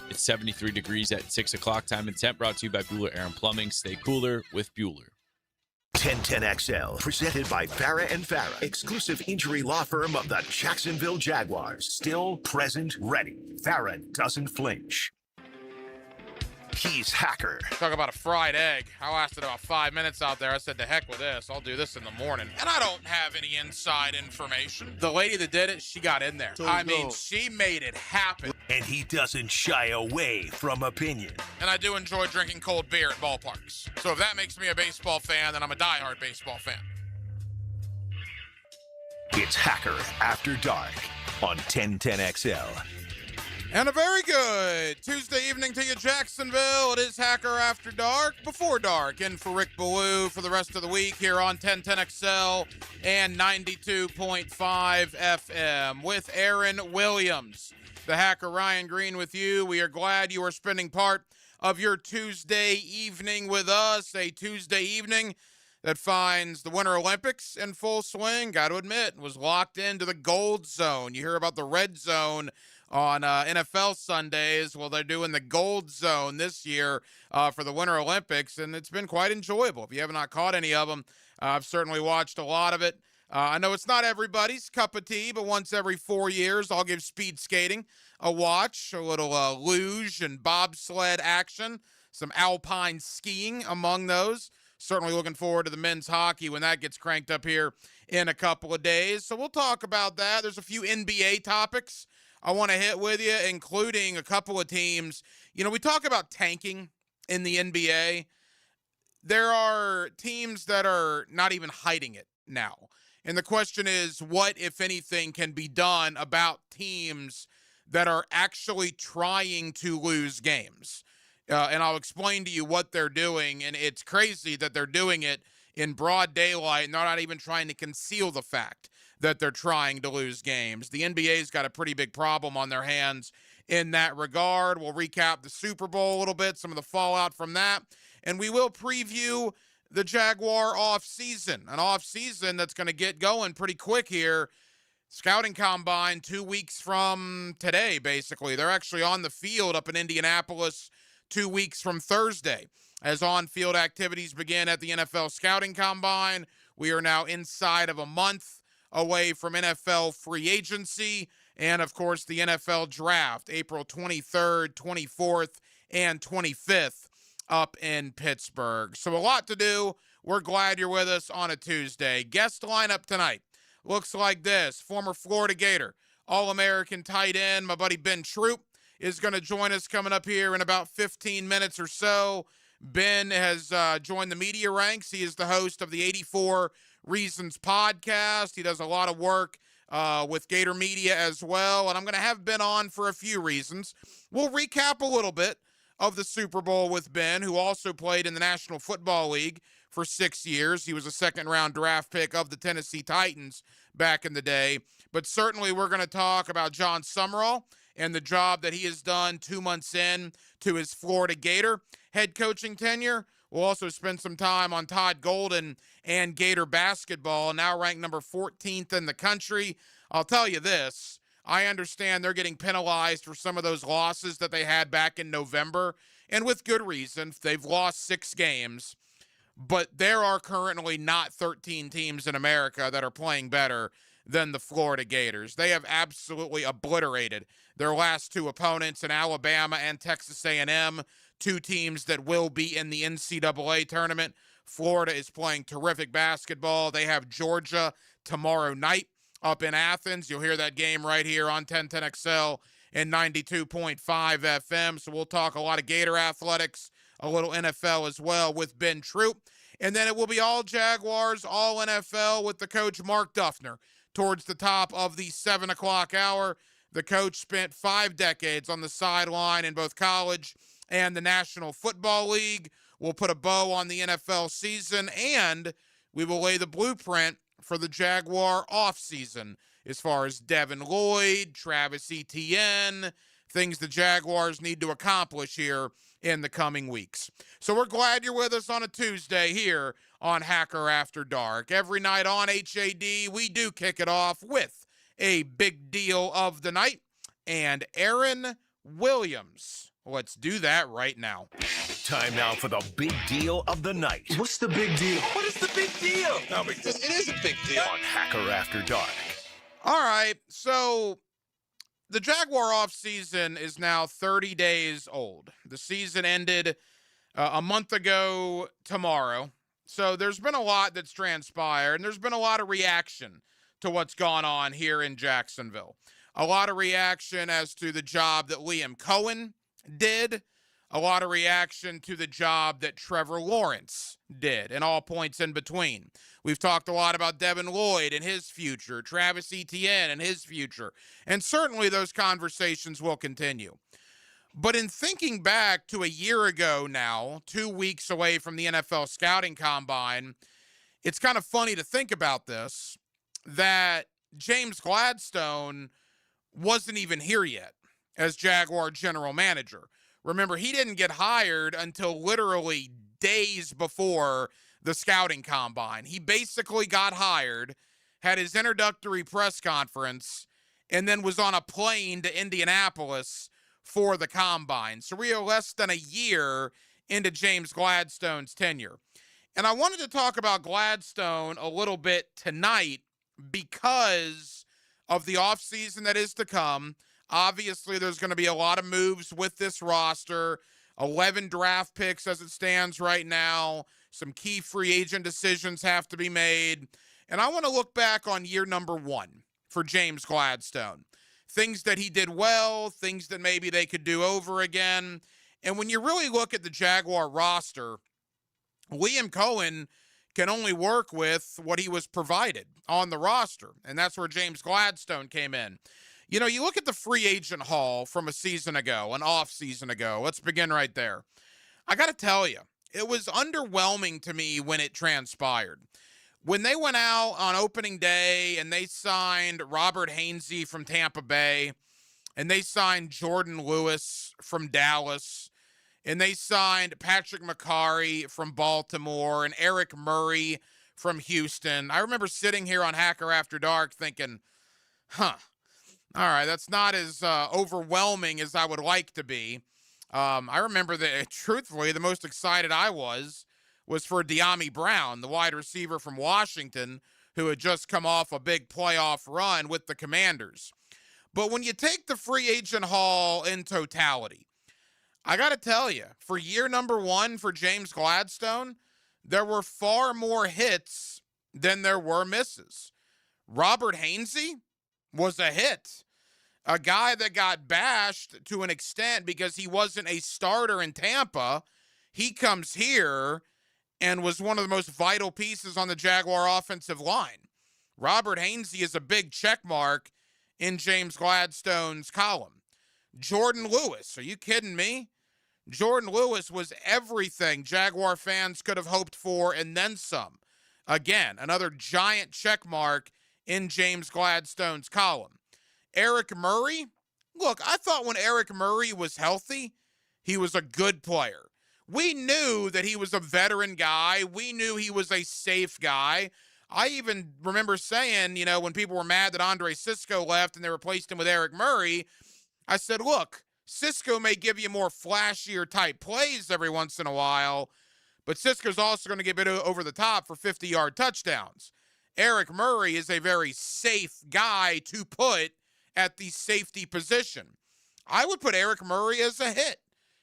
It's 73 degrees at 6 o'clock. Time and temp brought to you by Bueller Air and Plumbing. Stay cooler with Bueller. 1010XL, presented by Farah and Farah, exclusive injury law firm of the Jacksonville Jaguars. Still present, ready. Farah doesn't flinch. He's Hacker. Talk about a fried egg. I lasted about 5 minutes out there. I said, to heck with this. I'll do this in the morning. And I don't have any inside information. The lady that did it, she got in there. She made it happen. And he doesn't shy away from opinion. And I do enjoy drinking cold beer at ballparks. So if that makes me a baseball fan, then I'm a diehard baseball fan. It's Hacker After Dark on 1010XL. And a very good Tuesday evening to you, Jacksonville. It is Hacker After Dark, before dark. And for Rick Ballou for the rest of the week here on 1010XL and 92.5 FM with Aaron Williams. The Hacker Ryan Green with you. We are glad you are spending part of your Tuesday evening with us. A Tuesday evening that finds the Winter Olympics in full swing. Got to admit, was locked into the gold zone. You hear about the red zone on NFL Sundays. Well, they're doing the gold zone this year for the Winter Olympics, and it's been quite enjoyable. If you have not caught any of them, I've certainly watched a lot of it. I know it's not everybody's cup of tea, but once every 4 years, I'll give speed skating a watch, a little luge and bobsled action, some alpine skiing among those. Certainly looking forward to the men's hockey when that gets cranked up here in a couple of days. So we'll talk about that. There's a few NBA topics I want to hit with you, including a couple of teams. You know, we talk about tanking in the NBA. There are teams that are not even hiding it now. And the question is, what, if anything, can be done about teams that are actually trying to lose games? And I'll explain to you what they're doing. And it's crazy that they're doing it in broad daylight, and they're not even trying to conceal the fact that they're trying to lose games. The NBA's got a pretty big problem on their hands in that regard. We'll recap the Super Bowl a little bit, some of the fallout from that, and we will preview the Jaguar offseason, an offseason that's going to get going pretty quick here. Scouting combine 2 weeks from today, basically. They're actually on the field up in Indianapolis 2 weeks from Thursday as on-field activities begin at the NFL Scouting Combine. We are now inside of a month away from NFL free agency and, of course, the NFL Draft, April 23rd, 24th, and 25th up in Pittsburgh. So a lot to do. We're glad you're with us on a Tuesday. Guest lineup tonight looks like this. Former Florida Gator, All-American tight end, my buddy Ben Troop, is going to join us coming up here in about 15 minutes or so. Ben has joined the media ranks. He is the host of the 84 Reasons podcast. He does a lot of work with Gator Media as well, and I'm going to have Ben on for a few reasons. We'll recap a little bit of the Super Bowl with Ben, who also played in the National Football League for 6 years. He was a second-round draft pick of the Tennessee Titans back in the day. But certainly we're going to talk about John Summerall and the job that he has done 2 months in to his Florida Gator head coaching tenure. We'll also spend some time on Todd Golden and Gator basketball, now ranked number 14th in the country. I'll tell you this, I understand they're getting penalized for some of those losses that they had back in November, and with good reason. They've lost 6 games, but there are currently not 13 teams in America that are playing better than the Florida Gators. They have absolutely obliterated their last 2 opponents in Alabama and Texas A&M, 2 teams that will be in the NCAA tournament. Florida is playing terrific basketball. They have Georgia tomorrow night up in Athens. You'll hear that game right here on 1010XL and 92.5 FM. So we'll talk a lot of Gator athletics, a little NFL as well with Ben Troop. And then it will be all Jaguars, all NFL with the coach Mark Duffner towards the top of the 7 o'clock hour. The coach spent 5 decades on the sideline in both college and the National Football League. We'll put a bow on the NFL season, and we will lay the blueprint for the Jaguar offseason as far as Devin Lloyd, Travis Etienne, things the Jaguars need to accomplish here in the coming weeks. So we're glad you're with us on a Tuesday here on Hacker After Dark. Every night on HAD, we do kick it off with a big deal of the night, and Aaron Williams Let's do that right now. Time now for the big deal of the night. What's the big deal? What is the big deal? No, because it is a big deal. On Hacker After Dark. All right, so the Jaguar offseason is now 30 days old. The season ended a month ago tomorrow. So there's been a lot that's transpired, and there's been a lot of reaction to what's gone on here in Jacksonville. A lot of reaction as to the job that Liam Cohen did. A lot of reaction to the job that Trevor Lawrence did, and all points in between. We've talked a lot about Devin Lloyd and his future, Travis Etienne and his future, and certainly those conversations will continue. But in thinking back to a year ago now, 2 weeks away from the NFL Scouting Combine, it's kind of funny to think about this, that James Gladstone wasn't even here yet as Jaguar general manager. Remember, he didn't get hired until literally days before the Scouting Combine. He basically got hired, had his introductory press conference, and then was on a plane to Indianapolis for the Combine. So we are less than a year into James Gladstone's tenure. And I wanted to talk about Gladstone a little bit tonight because of the offseason that is to come. Obviously, there's going to be a lot of moves with this roster. 11 draft picks as it stands right now. Some key free agent decisions have to be made. And I want to look back on year number 1 for James Gladstone. Things that he did well, things that maybe they could do over again. And when you really look at the Jaguar roster, Liam Cohen can only work with what he was provided on the roster. And that's where James Gladstone came in. You know, you look at the free agent haul from a season ago, an off season ago. Let's begin right there. I got to tell you, it was underwhelming to me when it transpired. When they went out on opening day and they signed Robert Hainsey from Tampa Bay, and they signed Jordan Lewis from Dallas, and they signed Patrick McCarry from Baltimore and Eric Murray from Houston. I remember sitting here on Hacker After Dark thinking, all right, that's not as overwhelming as I would like to be. I remember that, truthfully, the most excited I was for De'Ami Brown, the wide receiver from Washington, who had just come off a big playoff run with the Commanders. But when you take the free agent haul in totality, I got to tell you, for year number 1 for James Gladstone, there were far more hits than there were misses. Robert Hainsey was a hit. A guy that got bashed to an extent because he wasn't a starter in Tampa. He comes here and was one of the most vital pieces on the Jaguar offensive line. Robert Hainsey is a big check mark in James Gladstone's column. Jordan Lewis, are you kidding me? Jordan Lewis was everything Jaguar fans could have hoped for and then some. Again, another giant check mark in James Gladstone's column. Eric Murray, look, I thought when Eric Murray was healthy, he was a good player. We knew that he was a veteran guy. We knew he was a safe guy. I even remember saying, you know, when people were mad that Andre Cisco left and they replaced him with Eric Murray, I said, look, Cisco may give you more flashier type plays every once in a while, but Cisco's also going to give it over the top for 50-yard touchdowns. Eric Murray is a very safe guy to put at the safety position. I would put Eric Murray as a hit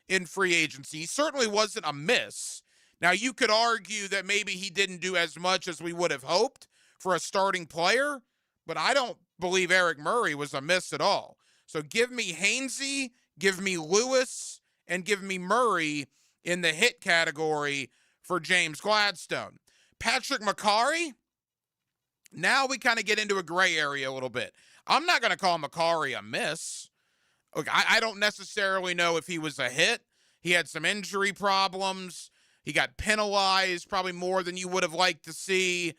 in free agency. He certainly wasn't a miss. Now, you could argue that maybe he didn't do as much as we would have hoped for a starting player, but I don't believe Eric Murray was a miss at all. So give me Hainsey, give me Lewis, and give me Murray in the hit category for James Gladstone. Patrick McCarry, now we kind of get into a gray area a little bit. I'm not going to call McCarry a miss. Look, I don't necessarily know if he was a hit. He had some injury problems. He got penalized probably more than you would have liked to see.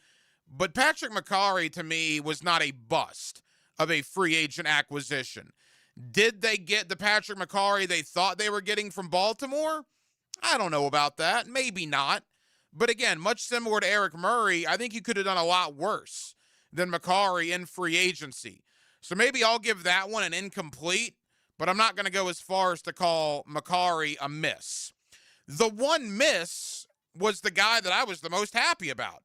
But Patrick McCarry, to me, was not a bust of a free agent acquisition. Did they get the Patrick McCarry they thought they were getting from Baltimore? I don't know about that. Maybe not. But again, much similar to Eric Murray, I think you could have done a lot worse than McCarry in free agency. So maybe I'll give that one an incomplete. but I'm not going to go as far as to call Macari a miss. The one miss was the guy that I was the most happy about,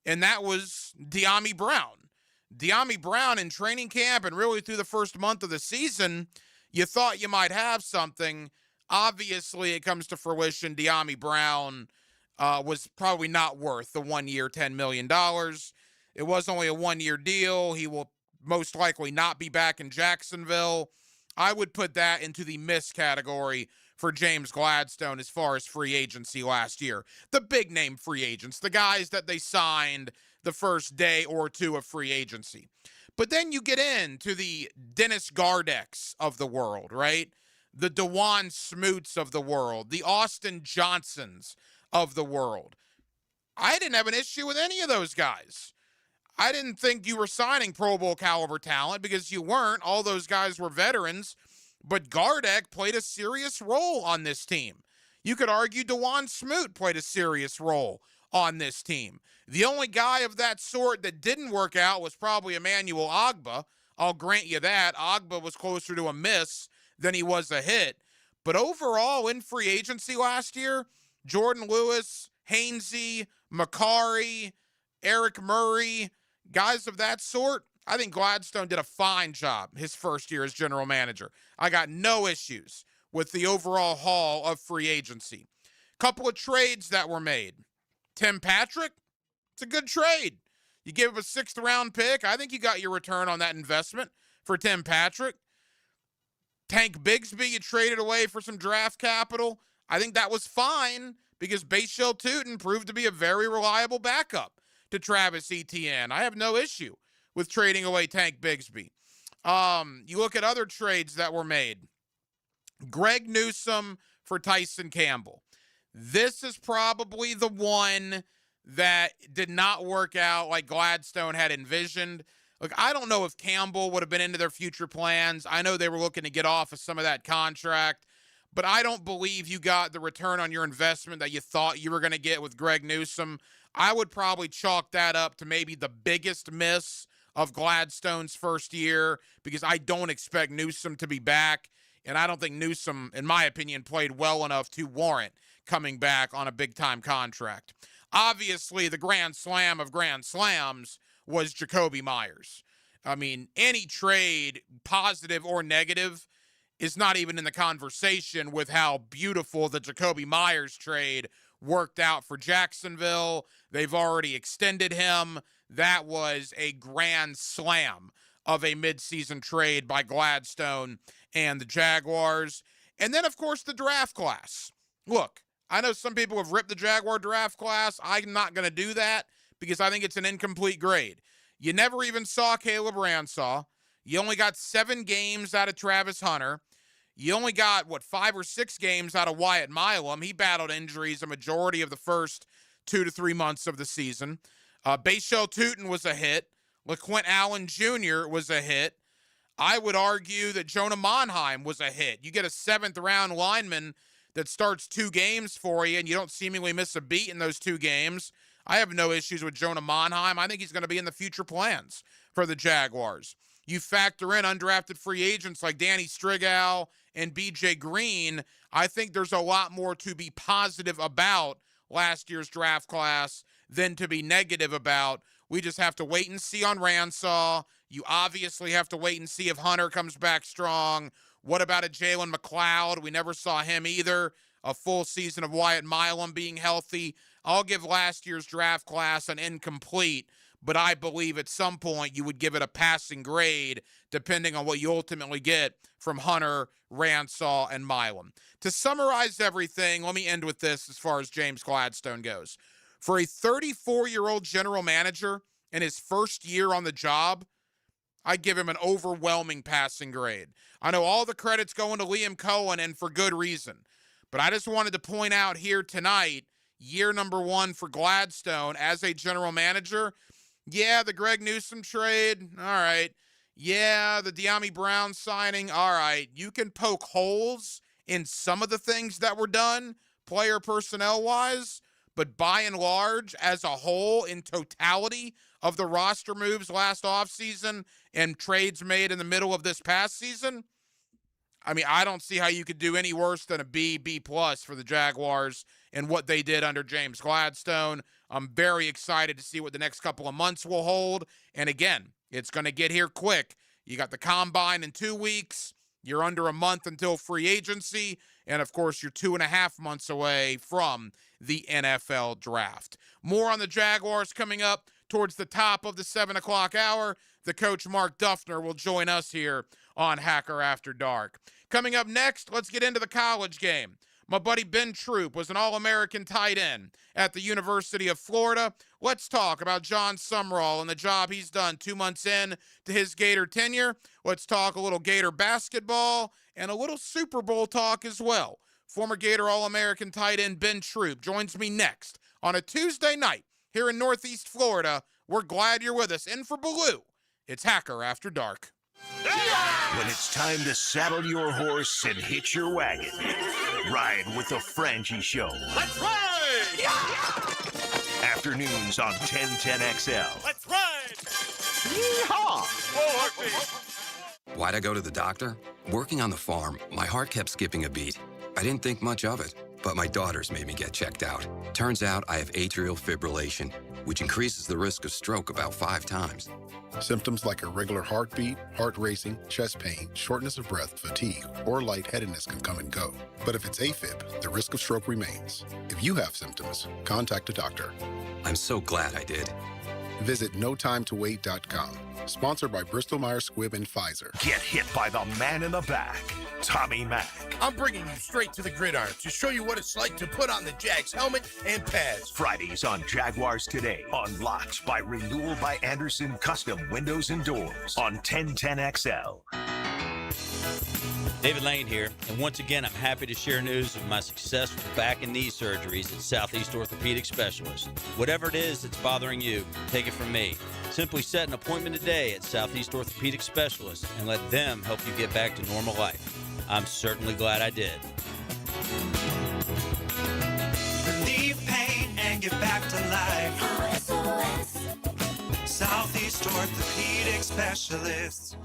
and that was De'Ami Brown. De'Ami Brown in training camp and really through the first month of the season, you thought you might have something. Obviously, it comes to fruition. De'Ami Brown was probably not worth the 1 year, $10 million. It was only a 1 year deal. He will most likely not be back in Jacksonville. I would put that into the miss category for James Gladstone as far as free agency last year. The big name free agents, the guys that they signed the first day or two of free agency. But then you get into the Dennis Gardex of the world, right? The DeJuan Smoots of the world, the Austin Johnsons of the world. I didn't have an issue with any of those guys. I didn't think you were signing Pro Bowl caliber talent because you weren't. All those guys were veterans. But Gardeck played a serious role on this team. You could argue DeJuan Smoot played a serious role on this team. The only guy of that sort that didn't work out was probably Emmanuel Ogbah. I'll grant you that. Ogbah was closer to a miss than he was a hit. But overall, in free agency last year, Jordan Lewis, Hainsey, Macari, Eric Murray, guys of that sort, I think Gladstone did a fine job his first year as general manager. I got no issues with the overall haul of free agency. Couple of trades that were made. Tim Patrick, it's a good trade. You give him a 6th round pick. I think you got your return on that investment for Tim Patrick. Tank Bigsby, you traded away for some draft capital. I think that was fine because Bashal Tutin proved to be a very reliable backup to Travis Etienne. I have no issue with trading away Tank Bigsby. You look at other trades that were made. Greg Newsome for Tyson Campbell. This is probably the one that did not work out like Gladstone had envisioned. Look, I don't know if Campbell would have been into their future plans. I know they were looking to get off of some of that contract, but I don't believe you got the return on your investment that you thought you were going to get with Greg Newsome. I would probably chalk that up to maybe the biggest miss of Gladstone's first year because I don't expect Newsome to be back, and I don't think Newsome, in my opinion, played well enough to warrant coming back on a big-time contract. Obviously, the grand slam of grand slams was Jacoby Myers. I mean, any trade, positive or negative, is not even in the conversation with how beautiful the Jacoby Myers trade worked out for Jacksonville. They've already extended him. That was a grand slam of a midseason trade by Gladstone and the Jaguars. And then, of course, the draft class. Look, I know some people have ripped the Jaguar draft class. I'm not going to do that because I think it's an incomplete grade. You never even saw Caleb Ransaw. You only got 7 games out of Travis Hunter. You only got, 5 or 6 games out of Wyatt Milam. He battled injuries a majority of the first 2 to 3 months of the season. Bashal Tutin was a hit. LaQuint Allen Jr. was a hit. I would argue that Jonah Monheim was a hit. You get a 7th-round lineman that starts 2 games for you, and you don't seemingly miss a beat in those 2 games. I have no issues with Jonah Monheim. I think he's going to be in the future plans for the Jaguars. You factor in undrafted free agents like Danny Strigal and B.J. Green, I think there's a lot more to be positive about last year's draft class than to be negative about. We just have to wait and see on Ransaw. You obviously have to wait and see if Hunter comes back strong. What about a Jalen McLeod? We never saw him either. A full season of Wyatt Milam being healthy. I'll give last year's draft class an incomplete, but I believe at some point you would give it a passing grade depending on what you ultimately get from Hunter, Ransaw, and Milam. To summarize everything, let me end with this as far as James Gladstone goes. For a 34-year-old general manager in his first year on the job, I give him an overwhelming passing grade. I know all the credit's going to Liam Cohen, and for good reason. But I just wanted to point out here tonight, year number 1 for Gladstone as a general manager. Yeah, the Greg Newsome trade, all right. Yeah, the De'Ami Brown signing, all right. You can poke holes in some of the things that were done, player personnel-wise, but by and large, as a whole, in totality of the roster moves last offseason and trades made in the middle of this past season, I mean, I don't see how you could do any worse than a B plus for the Jaguars and what they did under James Gladstone. I'm very excited to see what the next couple of months will hold. And again, it's going to get here quick. You got the combine in 2 weeks. You're under a month until free agency. And of course, you're 2.5 months away from the NFL draft. More on the Jaguars coming up towards the top of the 7 o'clock hour. The coach Mark Duffner will join us here on Hacker After Dark. Coming up next, let's get into the college game. My buddy Ben Troop was an All-American tight end at the University of Florida. Let's talk about John Sumrall and the job he's done 2 months in to his Gator tenure. Let's talk a little Gator basketball and a little Super Bowl talk as well. Former Gator All-American tight end Ben Troop joins me next on a Tuesday night here in Northeast Florida. We're glad you're with us. In for Baloo, it's Hacker After Dark. When it's time to saddle your horse and hitch your wagon, ride with the Frangie Show. Let's ride! Afternoons on 1010XL. Let's ride! Yeehaw! Whoa, heartbeat! Why'd I go to the doctor? Working on the farm, my heart kept skipping a beat. I didn't think much of it, but my daughters made me get checked out. Turns out I have atrial fibrillation, which increases the risk of stroke about 5 times. Symptoms like irregular heartbeat, heart racing, chest pain, shortness of breath, fatigue, or lightheadedness can come and go. But if it's AFib, the risk of stroke remains. If you have symptoms, contact a doctor. I'm so glad I did. Visit notimetowait.com. Sponsored by Bristol Myers Squibb and Pfizer. Get hit by the man in the back, Tommy Mack. I'm bringing you straight to the gridiron to show you what it's like to put on the Jags helmet and pads. Fridays on Jaguars Today. Unlocked by Renewal by Anderson Custom Windows and Doors on 1010XL. David Lane here, and once again, I'm happy to share news of my success with back and knee surgeries at Southeast Orthopedic Specialist. Whatever it is that's bothering you, take it from me. Simply set an appointment today at Southeast Orthopedic Specialist and let them help you get back to normal life. I'm certainly glad I did. Relieve pain and get back to life. Southeast Orthopedic Specialists.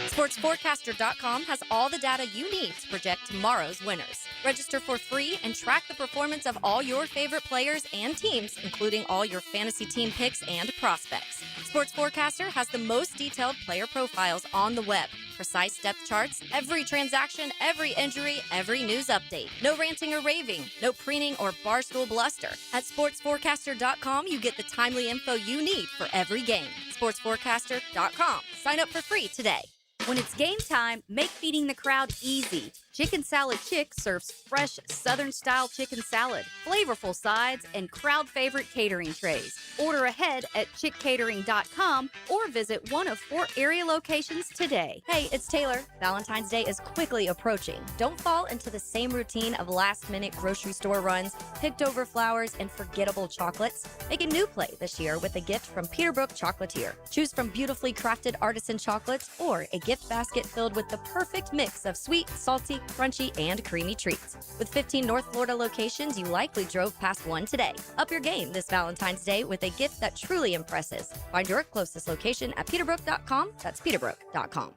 SportsForecaster.com has all the data you need to project tomorrow's winners. Register for free and track the performance of all your favorite players and teams, including all your fantasy team picks and prospects. Sports Forecaster has the most detailed player profiles on the web, precise depth charts, every transaction, every injury, every news update. No ranting or raving, no preening or barstool bluster. At SportsForecaster.com, you get the timely info you need for every game. SportsForecaster.com. Sign up for free today. When it's game time, make feeding the crowd easy. Chicken Salad Chick serves fresh Southern-style chicken salad, flavorful sides, and crowd-favorite catering trays. Order ahead at chickcatering.com or visit one of 4 area locations today. Hey, it's Taylor. Valentine's Day is quickly approaching. Don't fall into the same routine of last-minute grocery store runs, picked-over flowers, and forgettable chocolates. Make a new play this year with a gift from Peterbrook Chocolatier. Choose from beautifully crafted artisan chocolates or a gift basket filled with the perfect mix of sweet, salty, crunchy, and creamy treats. With 15 North Florida locations, you likely drove past one today. Up your game this Valentine's Day with a gift that truly impresses. Find your closest location at peterbrook.com. That's peterbrook.com.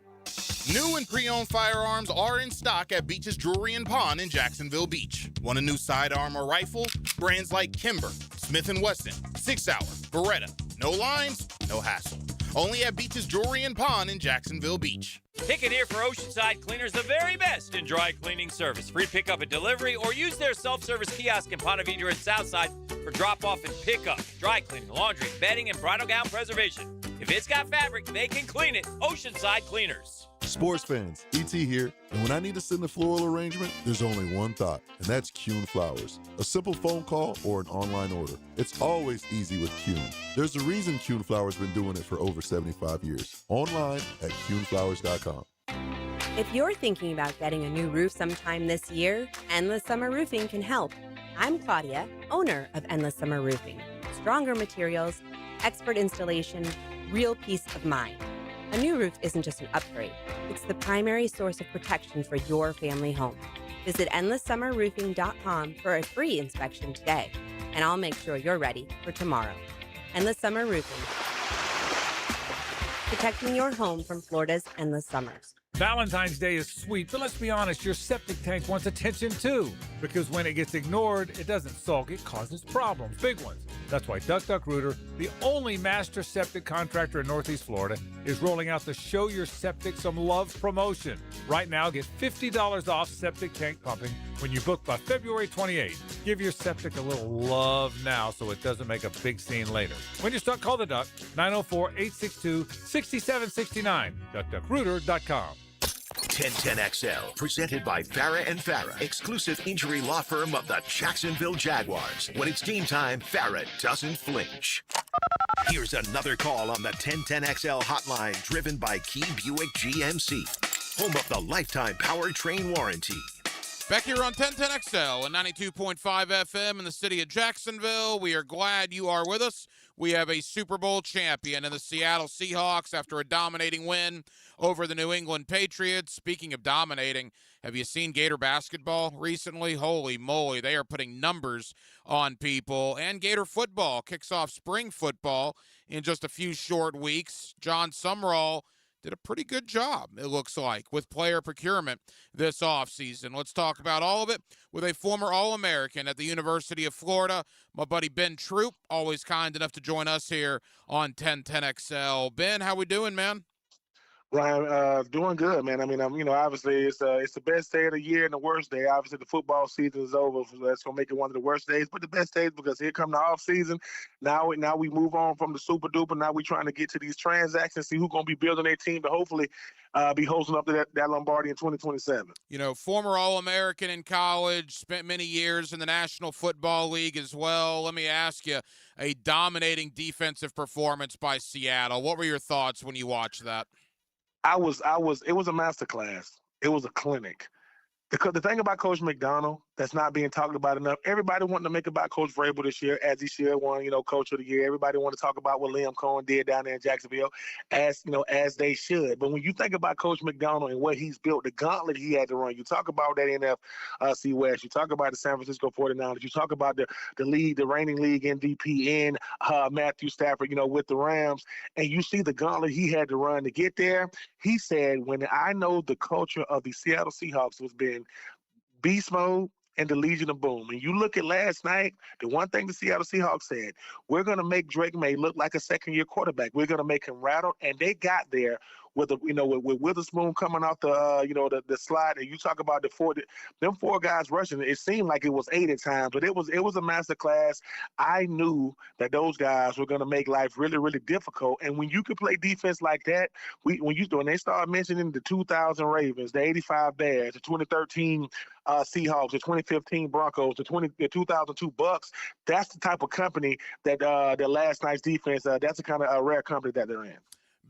New and pre-owned firearms are in stock at Beach's Jewelry and Pawn in Jacksonville Beach. Want a new sidearm or rifle? Brands like Kimber, Smith & Wesson, 6 Hour, Beretta. No lines, no hassle. Only at Beach's Jewelry and Pawn in Jacksonville Beach. Pick it here for Oceanside Cleaners, the very best in dry cleaning service. Free pickup and delivery, or use their self-service kiosk in Ponte Vedra and Southside for drop-off and pickup. Dry cleaning, laundry, bedding, and bridal gown preservation. If it's got fabric, they can clean it. Oceanside Cleaners. Sports fans, ET here, and when I need to send a floral arrangement, there's only one thought, and that's Kuhn Flowers. A simple phone call or an online order. It's always easy with Kuhn. There's a reason Kuhn Flowers been doing it for over 75 years. Online at KuhnFlowers.com. If you're thinking about getting a new roof sometime this year, Endless Summer Roofing can help. I'm Claudia, owner of Endless Summer Roofing. Stronger materials, expert installation, real peace of mind. A new roof isn't just an upgrade. It's the primary source of protection for your family home. Visit EndlessSummerRoofing.com for a free inspection today, and I'll make sure you're ready for tomorrow. Endless Summer Roofing. Protecting your home from Florida's endless summers. Valentine's Day is sweet, but let's be honest, your septic tank wants attention too. Because when it gets ignored, it doesn't sulk, it causes problems, big ones. That's why DuckDuckRooter, the only master septic contractor in Northeast Florida, is rolling out the Show Your Septic Some Love promotion. Right now, get $50 off septic tank pumping when you book by February 28th. Give your septic a little love now so it doesn't make a big scene later. When you're stuck, call the Duck, 904-862-6769, DuckDuckRooter.com. 1010XL, presented by Farah and Farah, exclusive injury law firm of the Jacksonville Jaguars. When it's game time, Farah doesn't flinch. Here's another call on the 1010XL hotline, driven by Key Buick GMC, home of the lifetime powertrain warranty. Back here on 1010XL and 92.5 FM in the city of Jacksonville. We are glad you are with us. We have a Super Bowl champion in the Seattle Seahawks after a dominating win over the New England Patriots. Speaking of dominating, have you seen Gator basketball recently? Holy moly, they are putting numbers on people. And Gator football kicks off spring football in just a few short weeks. John Sumrall did a pretty good job, it looks like, with player procurement this offseason. Let's talk about all of it with a former All-American at the University of Florida, my buddy Ben Troop, always kind enough to join us here on 1010XL. Ben, how we doing, man? Ryan, doing good, man. I mean, obviously it's the best day of the year and the worst day. Obviously, the football season is over, so that's gonna make it one of the worst days. But the best days, because here come the off season. Now we move on from the super duper. Now we trying to get to these transactions, see who's gonna be building their team to hopefully be hosting up to that Lombardi in 2027. You know, former All-American in college, spent many years in the National Football League as well. Let me ask you, a dominating defensive performance by Seattle. What were your thoughts when you watched that? It was a masterclass. It was a clinic. The thing about Coach McDonald that's not being talked about enough, everybody wanted to make about Coach Vrabel this year, as he should have won, Coach of the Year. Everybody want to talk about what Liam Cohen did down there in Jacksonville, as they should. But when you think about Coach McDonald and what he's built, the gauntlet he had to run, you talk about that NFC West, you talk about the San Francisco 49ers, you talk about the reigning league MVP in Matthew Stafford, with the Rams, and you see the gauntlet he had to run to get there. He said, when I know the culture of the Seattle Seahawks was been beast mode and the Legion of Boom. And you look at last night, the one thing the Seattle Seahawks said, we're going to make Drake May look like a second-year quarterback. We're going to make him rattle, and they got there with with Witherspoon coming off the slide, and you talk about them four guys rushing. It seemed like it was 8 at times, but it was a master class. I knew that those guys were going to make life really, really difficult. And when you can play defense like that, when they start mentioning the 2000 Ravens, the 85 Bears, the 2013 Seahawks, the 2015 Broncos, the 2002 Bucks, that's the type of company that last night's defense. That's the kind of rare company that they're in.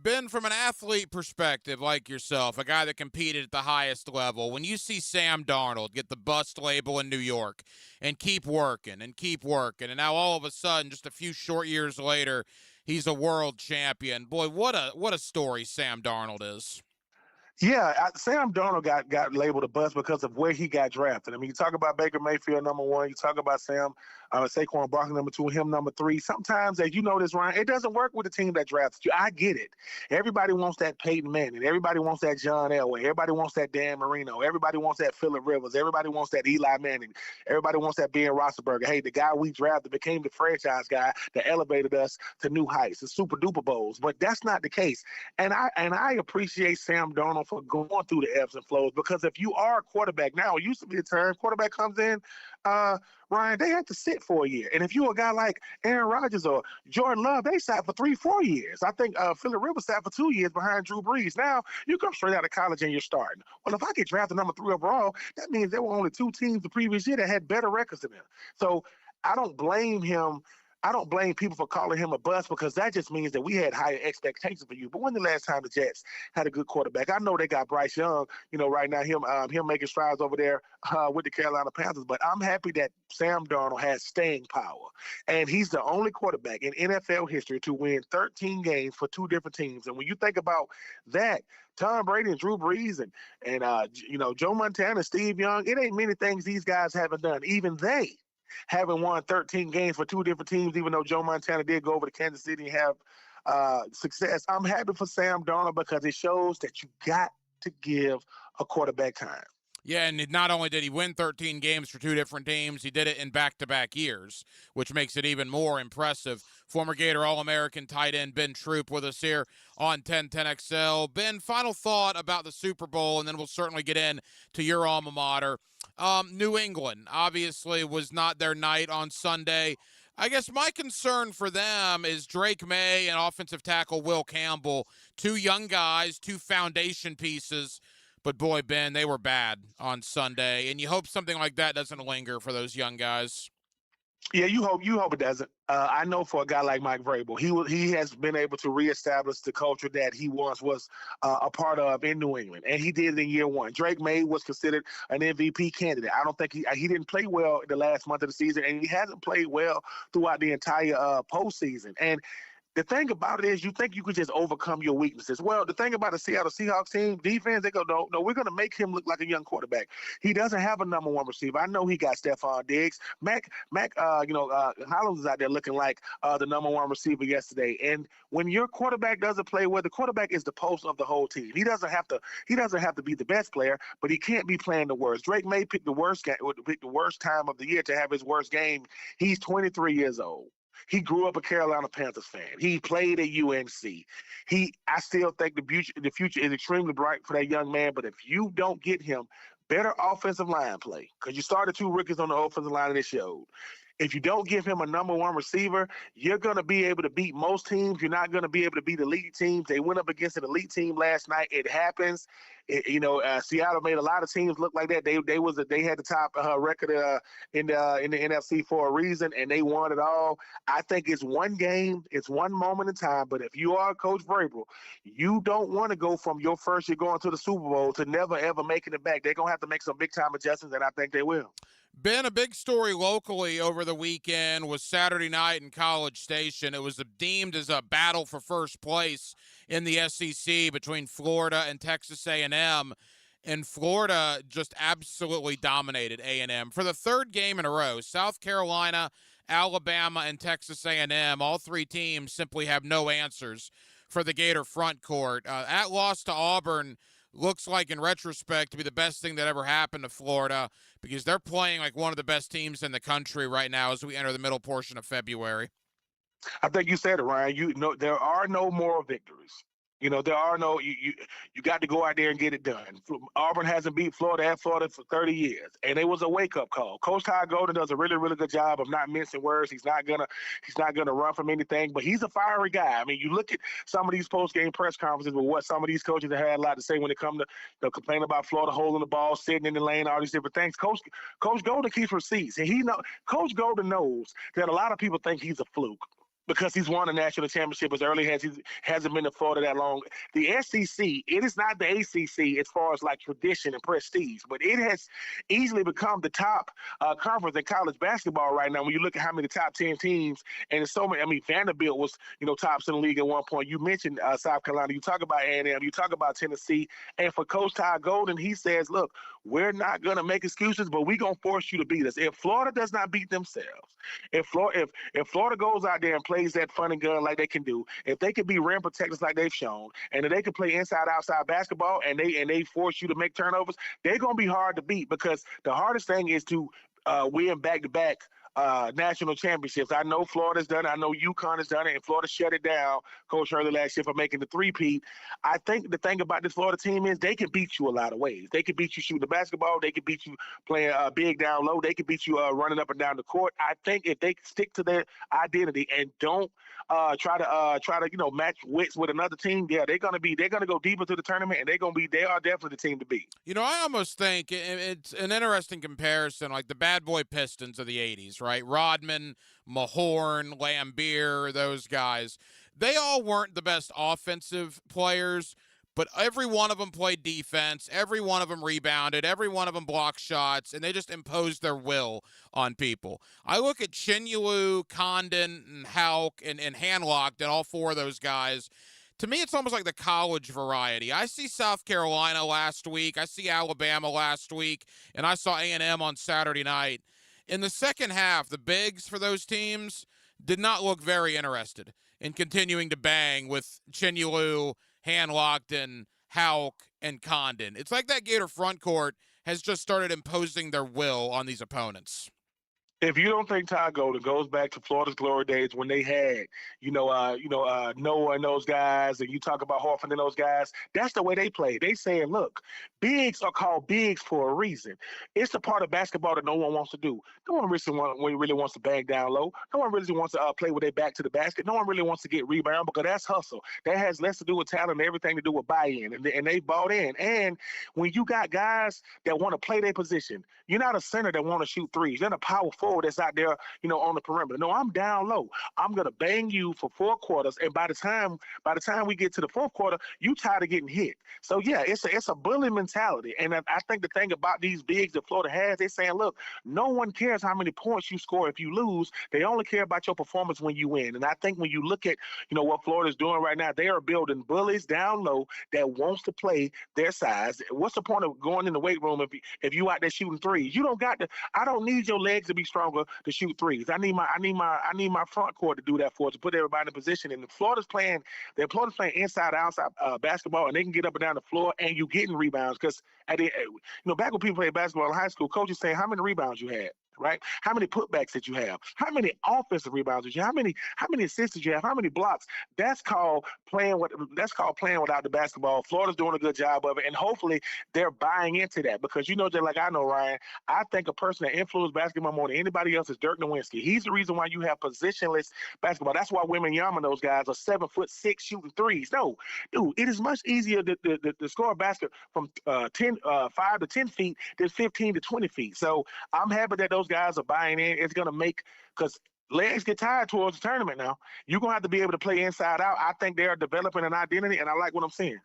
Ben, from an athlete perspective like yourself, a guy that competed at the highest level, when you see Sam Darnold get the bust label in New York and keep working, and now all of a sudden, just a few short years later, he's a world champion. Boy, what a story Sam Darnold is. Yeah, Sam Darnold got labeled a bust because of where he got drafted. I mean, you talk about Baker Mayfield, number one. You talk about Saquon Barkley, number two, him, number three. Sometimes, as you know this, Ryan, it doesn't work with the team that drafted you. I get it. Everybody wants that Peyton Manning. Everybody wants that John Elway. Everybody wants that Dan Marino. Everybody wants that Phillip Rivers. Everybody wants that Eli Manning. Everybody wants that Ben Roethlisberger. Hey, the guy we drafted became the franchise guy that elevated us to new heights, the Super Duper Bowls. But that's not the case. And I appreciate Sam Darnold for going through the ebbs and flows, because if you are a quarterback now, it used to be a term, quarterback comes in, Ryan, they have to sit for a year. And if you're a guy like Aaron Rodgers or Jordan Love, they sat for 3-4 years. I think Phillip Rivers sat for 2 years behind Drew Brees. Now you come straight out of college and you're starting. Well, if I get drafted number 3 overall, that means there were only 2 teams the previous year that had better records than him. So I don't blame him. I don't blame people for calling him a bust, because that just means that we had higher expectations for you. But when the last time the Jets had a good quarterback? I know they got Bryce Young, right now, him making strides over there with the Carolina Panthers. But I'm happy that Sam Darnold has staying power. And he's the only quarterback in NFL history to win 13 games for 2 different teams. And when you think about that, Tom Brady and Drew Brees and Joe Montana, Steve Young, it ain't many things these guys haven't done. Even they haven't won 13 games for 2 different teams, even though Joe Montana did go over to Kansas City and have success. I'm happy for Sam Darnold because it shows that you got to give a quarterback time. Yeah, and not only did he win 13 games for two different teams, he did it in back-to-back years, which makes it even more impressive. Former Gator All-American tight end Ben Troop with us here on 1010XL. Ben, final thought about the Super Bowl, and then we'll certainly get in to your alma mater. New England obviously was not their night on Sunday. I guess my concern for them is Drake May and offensive tackle Will Campbell, two young guys, two foundation pieces. But boy, Ben, they were bad on Sunday, and you hope something like that doesn't linger for those young guys. Yeah, you hope it doesn't. I know for a guy like Mike Vrabel, he has been able to reestablish the culture that he once was a part of in New England, and he did it in year one. Drake May was considered an MVP candidate. I don't think he didn't play well the last month of the season, and he hasn't played well throughout the entire postseason. And the thing about it is you think you could just overcome your weaknesses. Well, the thing about the Seattle Seahawks team, defense, they go, no, we're going to make him look like a young quarterback. He doesn't have a number one receiver. I know he got Stephon Diggs. Mac, Hollins is out there looking like the number one receiver yesterday. And when your quarterback doesn't play well, the quarterback is the pulse of the whole team. He doesn't have to be the best player, but he can't be playing the worst. Drake May picked the worst time of the year to have his worst game. He's 23 years old. He grew up a Carolina Panthers fan. He played at UNC. I still think the future is extremely bright for that young man, but if you don't get him better offensive line play, because you started two rookies on the offensive line and it showed. If you don't give him a number one receiver, you're going to be able to beat most teams. You're not going to be able to beat elite teams. They went up against an elite team last night. It happens. Seattle made a lot of teams look like that. They had the top record in the NFC for a reason, and they won it all. I think it's one game, it's one moment in time. But if you are Coach Vrabel, you don't want to go from your first year going to the Super Bowl to never ever making it back. They're going to have to make some big time adjustments, and I think they will. Ben, a big story locally over the weekend was Saturday night in College Station. It was deemed as a battle for first place in the SEC between Florida and Texas A&M, and Florida just absolutely dominated A&M. For the third game in a row, South Carolina, Alabama, and Texas A&M, all three teams simply have no answers for the Gator front court. That loss to Auburn looks like, in retrospect, to be the best thing that ever happened to Florida because they're playing like one of the best teams in the country right now as we enter the middle portion of February. I think you said it, Ryan. There are no moral victories. There are no you got to go out there and get it done. Auburn hasn't beat Florida at Florida for 30 years, and it was a wake-up call. Coach Ty Golden does a really, really good job of not mincing words. He's not gonna run from anything, but he's a fiery guy. I mean, you look at some of these post-game press conferences with what some of these coaches have had a lot to say when it comes to complain about Florida holding the ball, sitting in the lane, all these different things. Coach Golden keeps receipts, and Coach Golden knows that a lot of people think he's a fluke, because he's won a national championship as early as he hasn't been to Florida that long. The SEC, it is not the ACC as far as like tradition and prestige, but it has easily become the top conference in college basketball right now. When you look at how many top 10 teams, and there's so many. I mean, Vanderbilt was tops in the league at one point. You mentioned South Carolina. You talk about A&M. You talk about Tennessee. And for Coach Ty Golden, he says, look, we're not going to make excuses, but we're going to force you to beat us. If Florida does not beat themselves, if Florida goes out there and plays that fun and gun like they can do, if they can be rim protectors like they've shown, and if they can play inside-outside basketball and they force you to make turnovers, they're going to be hard to beat, because the hardest thing is to win back-to-back national championships. I know Florida's done it. I know UConn has done it, and Florida shut it down, Coach Hurley last year, for making the three-peat. I think the thing about this Florida team is they can beat you a lot of ways. They can beat you shooting the basketball. They can beat you playing big down low. They can beat you running up and down the court. I think if they stick to their identity and don't try to match wits with another team, yeah, they're gonna go deep into the tournament, and they are definitely the team to beat. I almost think it's an interesting comparison, like the bad boy Pistons of the 80s, right? Rodman, Mahorn, Lambeer, those guys. They all weren't the best offensive players, but every one of them played defense. Every one of them rebounded. Every one of them blocked shots, and they just imposed their will on people. I look at Chinyalu, Condon, and Hauk, and Handlocked, and all four of those guys. To me, it's almost like the college variety. I see South Carolina last week. I see Alabama last week, and I saw A&M on Saturday night. In the second half, the bigs for those teams did not look very interested in continuing to bang with Chinyalu, Handlocked, and Hauk, and Condon. It's like that Gator front court has just started imposing their will on these opponents. If you don't think Ty Golden goes back to Florida's glory days when they had, Noah and those guys, and you talk about Horford and those guys, that's the way they play. They saying, look, bigs are called bigs for a reason. It's the part of basketball that no one wants to do. No one really wants to bang down low. No one really wants to play with their back to the basket. No one really wants to get rebound because that's hustle. That has less to do with talent and everything to do with buy-in, and they bought in. And when you got guys that want to play their position, you're not a center that want to shoot threes. You're not a power forward that's out there, on the perimeter. No, I'm down low. I'm gonna bang you for 4 quarters, and by the time we get to the 4th quarter, you tired of getting hit. So yeah, it's a bully mentality, and I think the thing about these bigs that Florida has, they're saying, look, no one cares how many points you score if you lose. They only care about your performance when you win. And I think when you look at what Florida's doing right now, they are building bullies down low that wants to play their size. What's the point of going in the weight room if you out there shooting threes? You don't got to. I don't need your legs to be stronger to shoot threes. I need my front court to do that for us, to put everybody in position. And Florida's playing inside outside basketball, and they can get up and down the floor, and you getting rebounds because back when people played basketball in high school, coaches saying how many rebounds you had. Right? How many putbacks did you have? How many offensive rebounds did you have? How many assists did you have? How many blocks? That's called playing without the basketball. Florida's doing a good job of it, and hopefully they're buying into that because just like I know, Ryan, I think a person that influenced basketball more than anybody else is Dirk Nowitzki. He's the reason why you have positionless basketball. That's why Wembanyama and those guys are 7'6" shooting threes. No, dude, it is much easier to score a basket from 5 to 10 feet than 15 to 20 feet. So I'm happy that those guys are buying in. It's going to make, because legs get tired towards the tournament now. You're going to have to be able to play inside out. I think they are developing an identity, and I like what I'm seeing.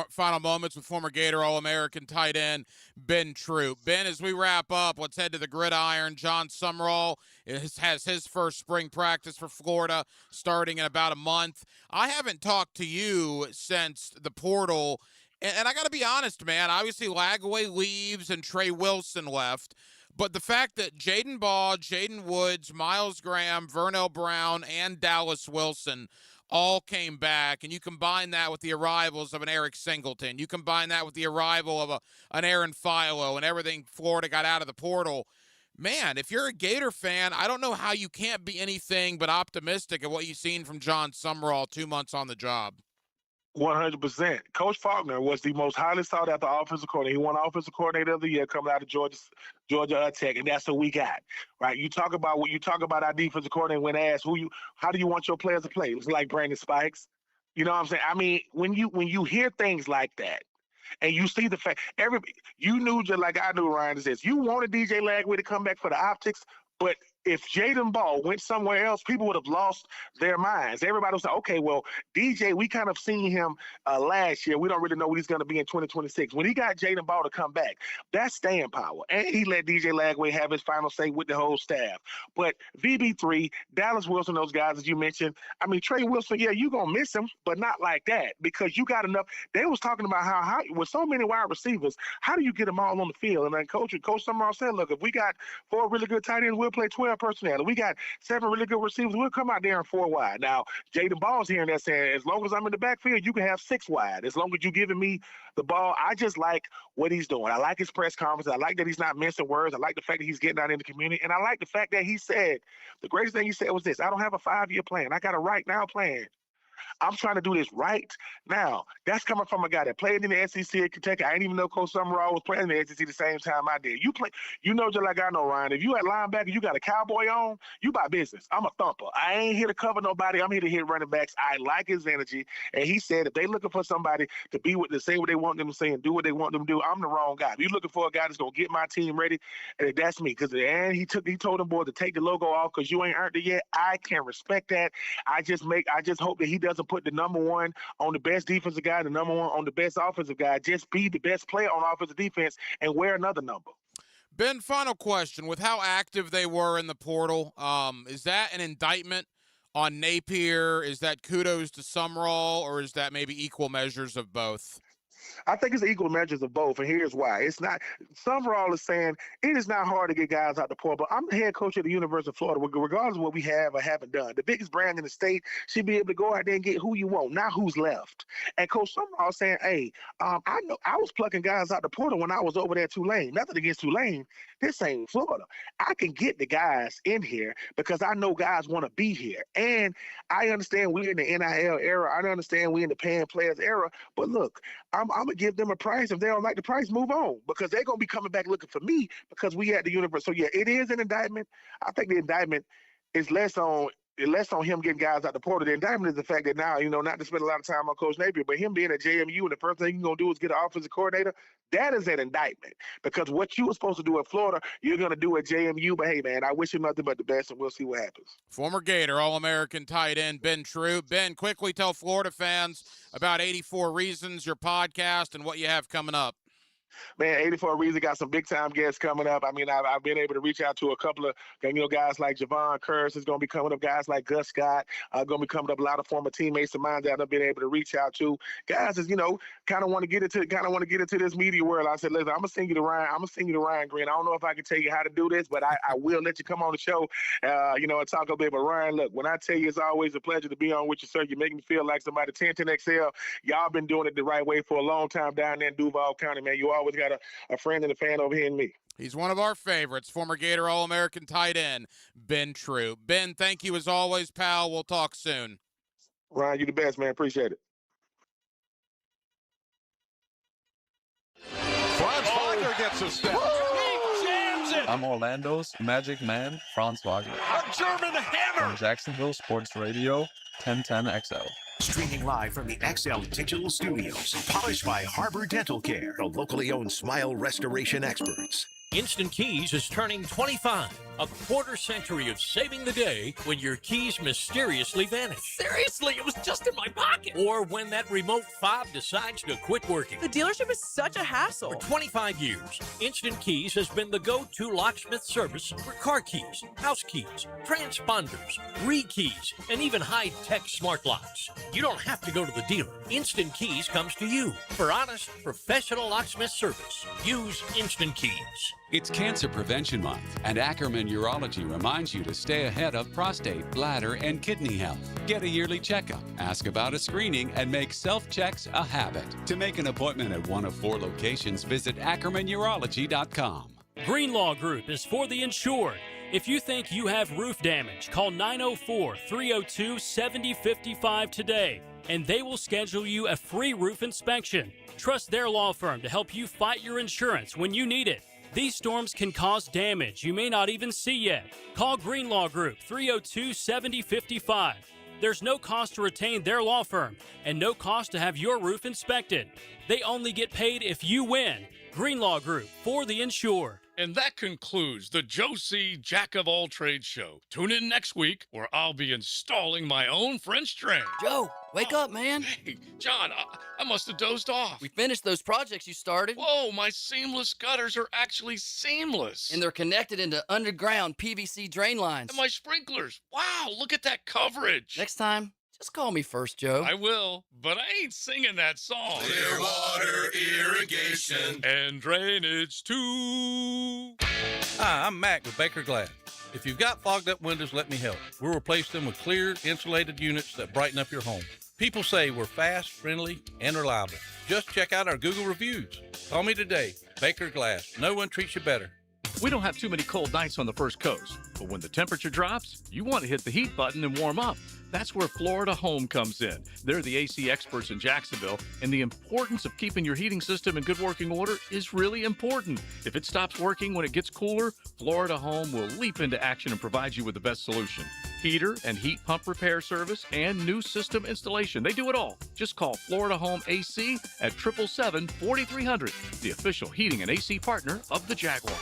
Final moments with former Gator All-American tight end Ben Troop. Ben, as we wrap up, let's head to the gridiron. John Summerall has his first spring practice for Florida starting in about a month. I haven't talked to you since the portal, and I got to be honest, man. Obviously, Lagway leaves and Trey Wilson left. But the fact that Jaden Ball, Jaden Woods, Miles Graham, Vernell Brown, and Dallas Wilson all came back, and you combine that with the arrivals of an Eric Singleton, you combine that with the arrival of an Aaron Philo and everything Florida got out of the portal, man, if you're a Gator fan, I don't know how you can't be anything but optimistic of what you've seen from John Summerall 2 months on the job. 100%. Coach Faulkner was the most highly sought after offensive coordinator. He won Offensive Coordinator of the Year coming out of Georgia Tech, and that's what we got. Right? You talk about our defensive coordinator when asked how do you want your players to play? It's like Brandon Spikes. You know what I'm saying? I mean, when you hear things like that, and you see the fact you knew just like I knew, Ryan, is you wanted DJ Lagway to come back for the optics, but if Jaden Ball went somewhere else, people would have lost their minds. Everybody was like, okay, well, DJ, we kind of seen him last year. We don't really know what he's going to be in 2026. When he got Jaden Ball to come back, that's staying power. And he let DJ Lagway have his final say with the whole staff. But VB3, Dallas Wilson, those guys that you mentioned, I mean, Trey Wilson, yeah, you're going to miss him, but not like that because you got enough. They was talking about how with so many wide receivers, how do you get them all on the field? And then Coach Summerall said, look, if we got 4 really good tight ends, we'll play 12 personnel. We got 7 really good receivers. We'll come out there in 4 wide. Now, Jaden Ball's hearing that saying, as long as I'm in the backfield, you can have 6 wide. As long as you're giving me the ball, I just like what he's doing. I like his press conference. I like that he's not mincing words. I like the fact that he's getting out in the community. And I like the fact that he said, the greatest thing he said was this: I don't have a 5-year plan. I got a right now plan. I'm trying to do this right now. That's coming from a guy that played in the SEC at Kentucky. I didn't even know Coach Summerall was playing in the SEC the same time I did. Just like I know, Ryan, if you at linebacker, you got a cowboy on, you buy business. I'm a thumper. I ain't here to cover nobody. I'm here to hit running backs. I like his energy. And he said if they looking for somebody to say what they want them to say and do what they want them to do, I'm the wrong guy. If you're looking for a guy that's going to get my team ready, that's me. And he told them boys to take the logo off because you ain't earned it yet. I can respect that. I just hope that he doesn't put the number 1 on the best defensive guy, the number 1 on the best offensive guy. Just be the best player on offensive defense and wear another number. Ben, final question. With how active they were in the portal, is that an indictment on Napier? Is that kudos to Summerall, or is that maybe equal measures of both? I think it's equal measures of both, and here's why. It's not. Summerall is saying it is not hard to get guys out the portal, but I'm the head coach of the University of Florida. Regardless of what we have or haven't done, the biggest brand in the state should be able to go out there and get who you want, not who's left. And Coach Summerall is saying, hey, I know I was plucking guys out the portal when I was over there at Tulane. Nothing against Tulane. This ain't Florida. I can get the guys in here because I know guys want to be here. And I understand we're in the NIL era. I understand we're in the paying players era. But look, I'm going to give them a price. If they don't like the price, move on, because they're going to be coming back looking for me because we at the universe. So, yeah, it is an indictment. I think the indictment is less on him getting guys out the portal. The indictment is the fact that now, not to spend a lot of time on Coach Napier, but him being at JMU and the first thing he's going to do is get an offensive coordinator, that is an indictment. Because what you were supposed to do at Florida, you're going to do at JMU. But, hey, man, I wish him nothing but the best, and we'll see what happens. Former Gator, All-American tight end Ben True. Ben, quickly tell Florida fans about 84 Reasons, your podcast, and what you have coming up. Man, 84 Reasons got some big-time guests coming up. I mean, I've been able to reach out to a couple of, guys like Javon Curse is going to be coming up, guys like Gus Scott going to be coming up, a lot of former teammates of mine that I've been able to reach out to. Guys is, kind of want to get into this media world. I said, listen, I'm going to send you to Ryan Green. I don't know if I can tell you how to do this, but I will let you come on the show, and talk a bit. But Ryan, look, when I tell you it's always a pleasure to be on with you, sir, you make me feel like somebody. 1010XL, y'all been doing it the right way for a long time down there in Duval County, man. You always got a friend and a fan over here in me. He's one of our favorites, former Gator All-American tight end, Ben True. Ben, thank you as always, pal. We'll talk soon. Ryan, you the best, man. Appreciate it. Franz Wagner gets a step. He jams it. I'm Orlando's Magic Man, Franz Wagner. A German hammer. On Jacksonville Sports Radio, 1010XL. Streaming live from the XL Digital Studios. Polished by Harbor Dental Care, the locally owned smile restoration experts. Instant Keys is turning 25. A quarter century of saving the day when your keys mysteriously vanish. Seriously, it was just in my pocket. Or when that remote fob decides to quit working. The dealership is such a hassle. For 25 years, Instant Keys has been the go-to locksmith service for car keys, house keys, transponders, re-keys, and even high-tech smart locks. You don't have to go to the dealer. Instant Keys comes to you. For honest, professional locksmith service, use Instant Keys. It's Cancer Prevention Month, and Ackerman Urology reminds you to stay ahead of prostate, bladder, and kidney health. Get a yearly checkup, ask about a screening, and make self-checks a habit. To make an appointment at one of 4 locations, visit AckermanUrology.com. Greenlaw Group is for the insured. If you think you have roof damage, call 904-302-7055 today, and they will schedule you a free roof inspection. Trust their law firm to help you fight your insurance when you need it. These storms can cause damage you may not even see yet. Call Greenlaw Group, 302-7055. There's no cost to retain their law firm and no cost to have your roof inspected. They only get paid if you win. Greenlaw Group, for the insured. And that concludes the Joe C. Jack of All Trades show. Tune in next week where I'll be installing my own French drain. Joe, wake up, man. Hey, John, I must have dozed off. We finished those projects you started. Whoa, my seamless gutters are actually seamless. And they're connected into underground PVC drain lines. And my sprinklers. Wow, look at that coverage. Next time, just call me first, Joe. I will, but I ain't singing that song. Clearwater irrigation and drainage too. Hi, I'm Mac with Baker Glass. If you've got fogged up windows, let me help. We'll replace them with clear, insulated units that brighten up your home. People say we're fast, friendly, and reliable. Just check out our Google reviews. Call me today. Baker Glass. No one treats you better. We don't have too many cold nights on the First Coast, but when the temperature drops, you want to hit the heat button and warm up. That's where Florida Home comes in. They're the AC experts in Jacksonville, and the importance of keeping your heating system in good working order is really important. If it stops working when it gets cooler, Florida Home will leap into action and provide you with the best solution. Heater and heat pump repair service and new system installation. They do it all. Just call Florida Home AC at 777-4300, the official heating and AC partner of the Jaguars.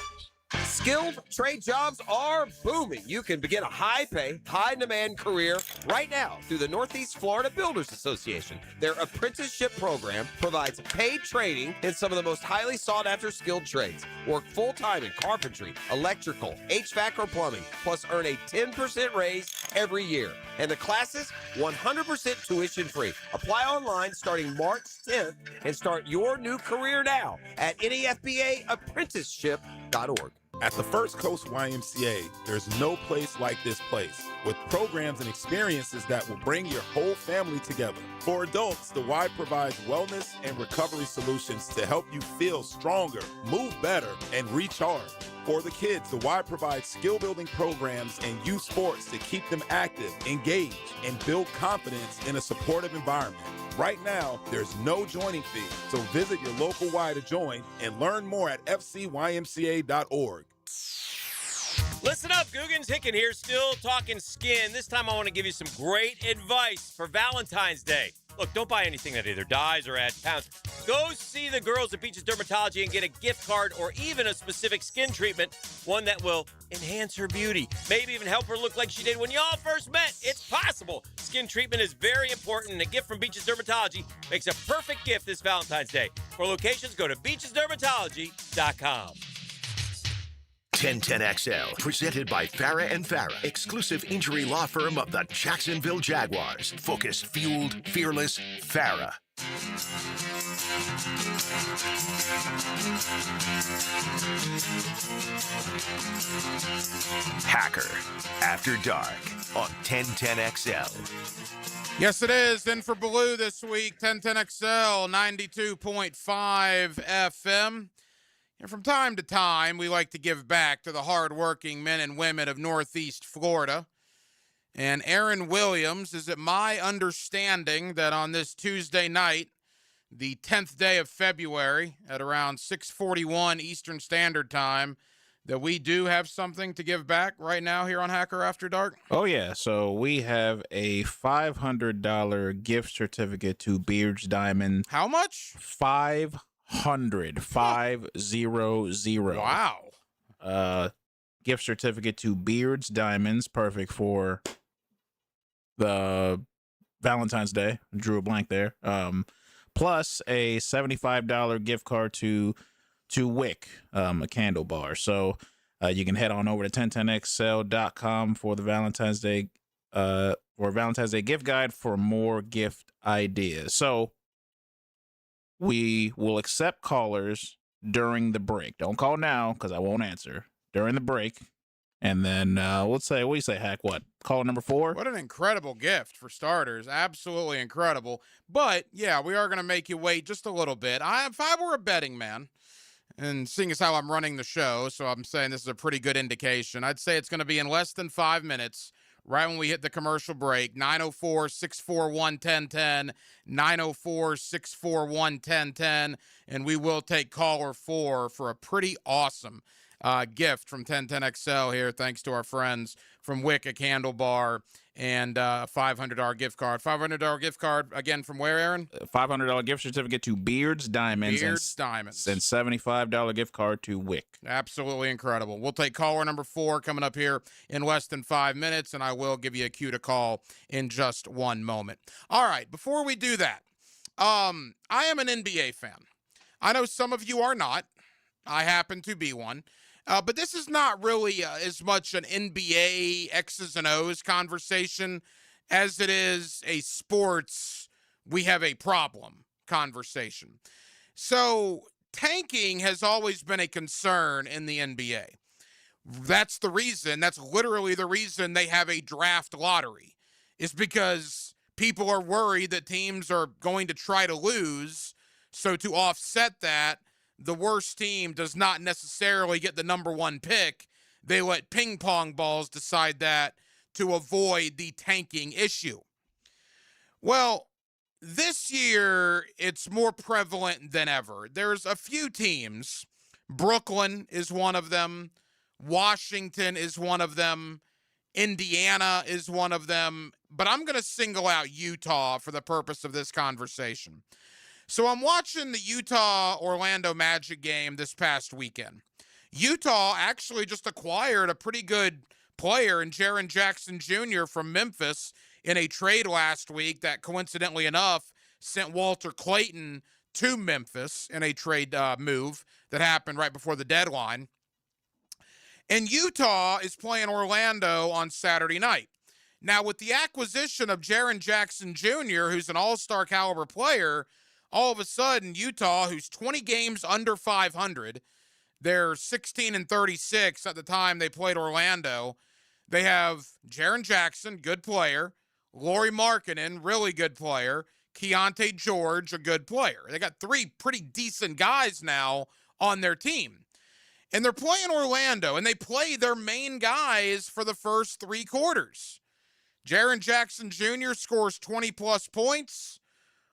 Skilled trade jobs are booming. You can begin a high-pay, high-demand career right now through the Northeast Florida Builders Association. Their apprenticeship program provides paid training in some of the most highly sought-after skilled trades. Work full-time in carpentry, electrical, HVAC, or plumbing, plus earn a 10% raise every year. And the classes, 100% tuition free. Apply online starting March 10th and start your new career now at NEFBAapprenticeship.org. At the First Coast YMCA, there's no place like this place, with programs and experiences that will bring your whole family together. For adults, the Y provides wellness and recovery solutions to help you feel stronger, move better, and recharge. For the kids, the Y provides skill-building programs and youth sports to keep them active, engaged, and build confidence in a supportive environment. Right now, there's no joining fee, so visit your local Y to join and learn more at fcymca.org. Listen up, Googans. Hicken here, still talking skin. This time I want to give you some great advice for Valentine's Day. Look, don't buy anything that either dies or adds pounds. Go see the girls at Beaches Dermatology and get a gift card or even a specific skin treatment, one that will enhance her beauty, maybe even help her look like she did when y'all first met. It's possible. Skin treatment is very important, and a gift from Beaches Dermatology makes a perfect gift this Valentine's Day. For locations, go to beachesdermatology.com. 1010XL, presented by Farah and Farah, exclusive injury law firm of the Jacksonville Jaguars. Focused, fueled, fearless, Farah. Hacker, After Dark, on 1010XL. Yes, it is. In for Blue this week, 1010XL, 92.5 FM. And from time to time, we like to give back to the hardworking men and women of Northeast Florida. And Aaron Williams, is it my understanding that on this Tuesday night, the 10th day of February, at around 6:41 Eastern Standard Time, that we do have something to give back right now here on Hacker After Dark? Oh, yeah. So we have a $500 gift certificate to Beards Diamond. How much? 500. Wow. Gift certificate to Beards Diamonds, perfect for the Valentine's Day. Drew a blank there. Plus a $75 gift card to Wick, a candle bar. So you can head on over to 1010xl.com for the Valentine's Day gift guide for more gift ideas. So we will accept callers during the break. Don't call now because I won't answer. During the break. And then let's say, what do you say, Hack? What? Call number 4? What an incredible gift for starters. Absolutely incredible. But, yeah, we are going to make you wait just a little bit. If I were a betting man, and seeing as how I'm running the show, so I'm saying this is a pretty good indication, I'd say it's going to be in less than 5 minutes, right when we hit the commercial break. 904-641-1010, 904-641-1010, and we will take caller 4 for a pretty awesome gift from 1010XL here, thanks to our friends from Wick, a candle bar, and a $500 gift card. $500 gift card, again, from where, Aaron? $500 gift certificate to Beards Diamonds. Beards Diamonds. And $75 gift card to Wick. Absolutely incredible. We'll take caller number 4 coming up here in less than 5 minutes, and I will give you a cue to call in just one moment. All right, before we do that, I am an NBA fan. I know some of you are not. I happen to be one. But this is not really as much an NBA X's and O's conversation as it is a sports we have a problem conversation. So tanking has always been a concern in the NBA. That's the reason, that's literally the reason they have a draft lottery, is because people are worried that teams are going to try to lose. So to offset that, the worst team does not necessarily get the number 1 pick. They let ping pong balls decide that to avoid the tanking issue. Well, this year, it's more prevalent than ever. There's a few teams. Brooklyn is one of them. Washington is one of them. Indiana is one of them. But I'm going to single out Utah for the purpose of this conversation. So I'm watching the Utah-Orlando Magic game this past weekend. Utah actually just acquired a pretty good player in Jaren Jackson Jr. from Memphis in a trade last week that, coincidentally enough, sent Walter Clayton to Memphis in a trade move that happened right before the deadline. And Utah is playing Orlando on Saturday night. Now, with the acquisition of Jaren Jackson Jr., who's an all-star caliber player, all of a sudden Utah, who's 20 games under 500, they're 16-36 at the time they played Orlando. They have Jaren Jackson, good player, Lauri Markkanen, really good player, Keontae George, a good player. They got three pretty decent guys now on their team. And they're playing Orlando, and they play their main guys for the first three quarters. Jaren Jackson Jr. scores 20-plus points.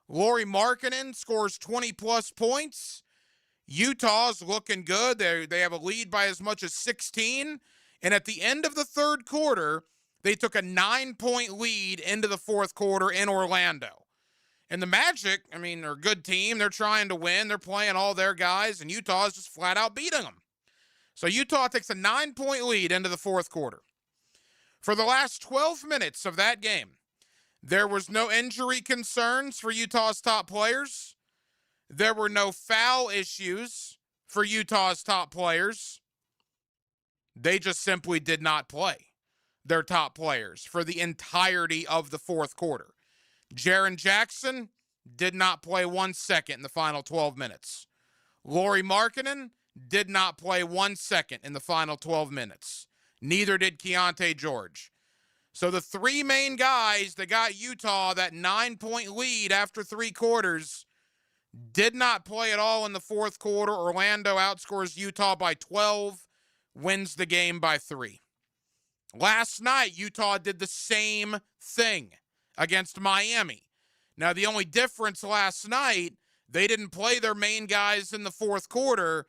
Lauri Markkanen scores 20-plus points. Utah's looking good. They have a lead by as much as 16. And at the end of the third quarter, they took a 9-point lead into the fourth quarter in Orlando. And the Magic, I mean, they're a good team. They're trying to win. They're playing all their guys, and Utah's just flat out beating them. So Utah takes a 9-point lead into the fourth quarter. For the last 12 minutes of that game, there was no injury concerns for Utah's top players. There were no foul issues for Utah's top players. They just simply did not play their top players for the entirety of the fourth quarter. Jaren Jackson did not play 1 second in the final 12 minutes. Lauri Markkanen did not play 1 second in the final 12 minutes. Neither did Keontae George. So the three main guys that got Utah that 9-point lead after three quarters did not play at all in the fourth quarter. Orlando outscores Utah by 12, wins the game by 3. Last night, Utah did the same thing against Miami. Now, the only difference last night, they didn't play their main guys in the fourth quarter,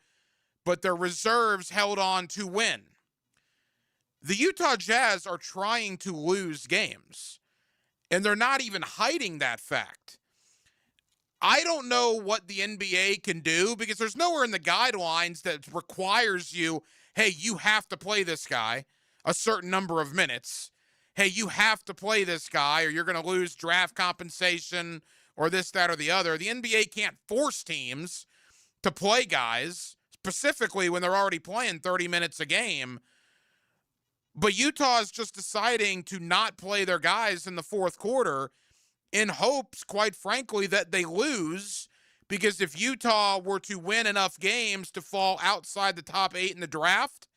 but their reserves held on to win. The Utah Jazz are trying to lose games, and they're not even hiding that fact. I don't know what the NBA can do because there's nowhere in the guidelines that requires you, hey, you have to play this guy a certain number of minutes. Hey, you have to play this guy or you're going to lose draft compensation or this, that, or the other. The NBA can't force teams to play guys, specifically when they're already playing 30 minutes a game. But Utah is just deciding to not play their guys in the fourth quarter in hopes, quite frankly, that they lose, because if Utah were to win enough games to fall outside the top 8 in the draft,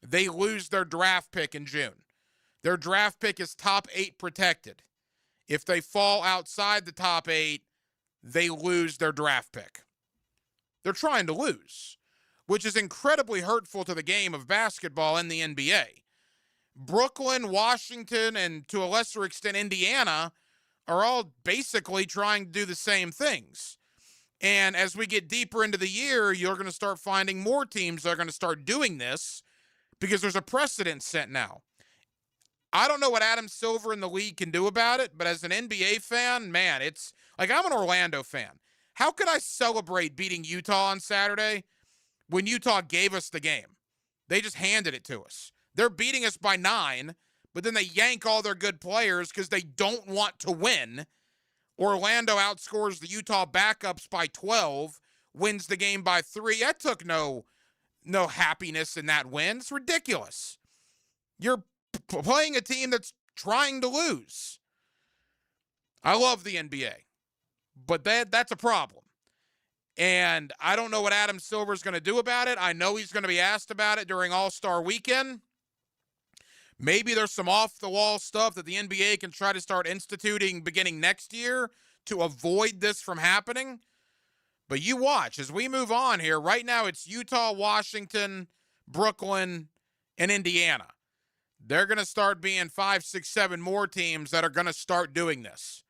they lose their draft pick in June. Their draft pick is top 8 protected. If they fall outside the top 8, they lose their draft pick. They're trying to lose, which is incredibly hurtful to the game of basketball in the NBA. Brooklyn, Washington, and to a lesser extent Indiana are all basically trying to do the same things. And as we get deeper into the year, you're going to start finding more teams that are going to start doing this because there's a precedent set now. I don't know what Adam Silver in the league can do about it, but as an NBA fan, man, it's like I'm an Orlando fan. How could I celebrate beating Utah on Saturday when Utah gave us the game? They just handed it to us. They're beating us by 9, but then they yank all their good players because they don't want to win. Orlando outscores the Utah backups by 12, wins the game by 3. I took no happiness in that win. It's ridiculous. You're playing a team that's trying to lose. I love the NBA, but that's a problem. And I don't know what Adam Silver's going to do about it. I know he's going to be asked about it during All-Star Weekend. Maybe there's some off-the-wall stuff that the NBA can try to start instituting beginning next year to avoid this from happening. But you watch as we move on here. Right now it's Utah, Washington, Brooklyn, and Indiana. They're going to start being 5, 6, 7 more teams that are going to start doing this.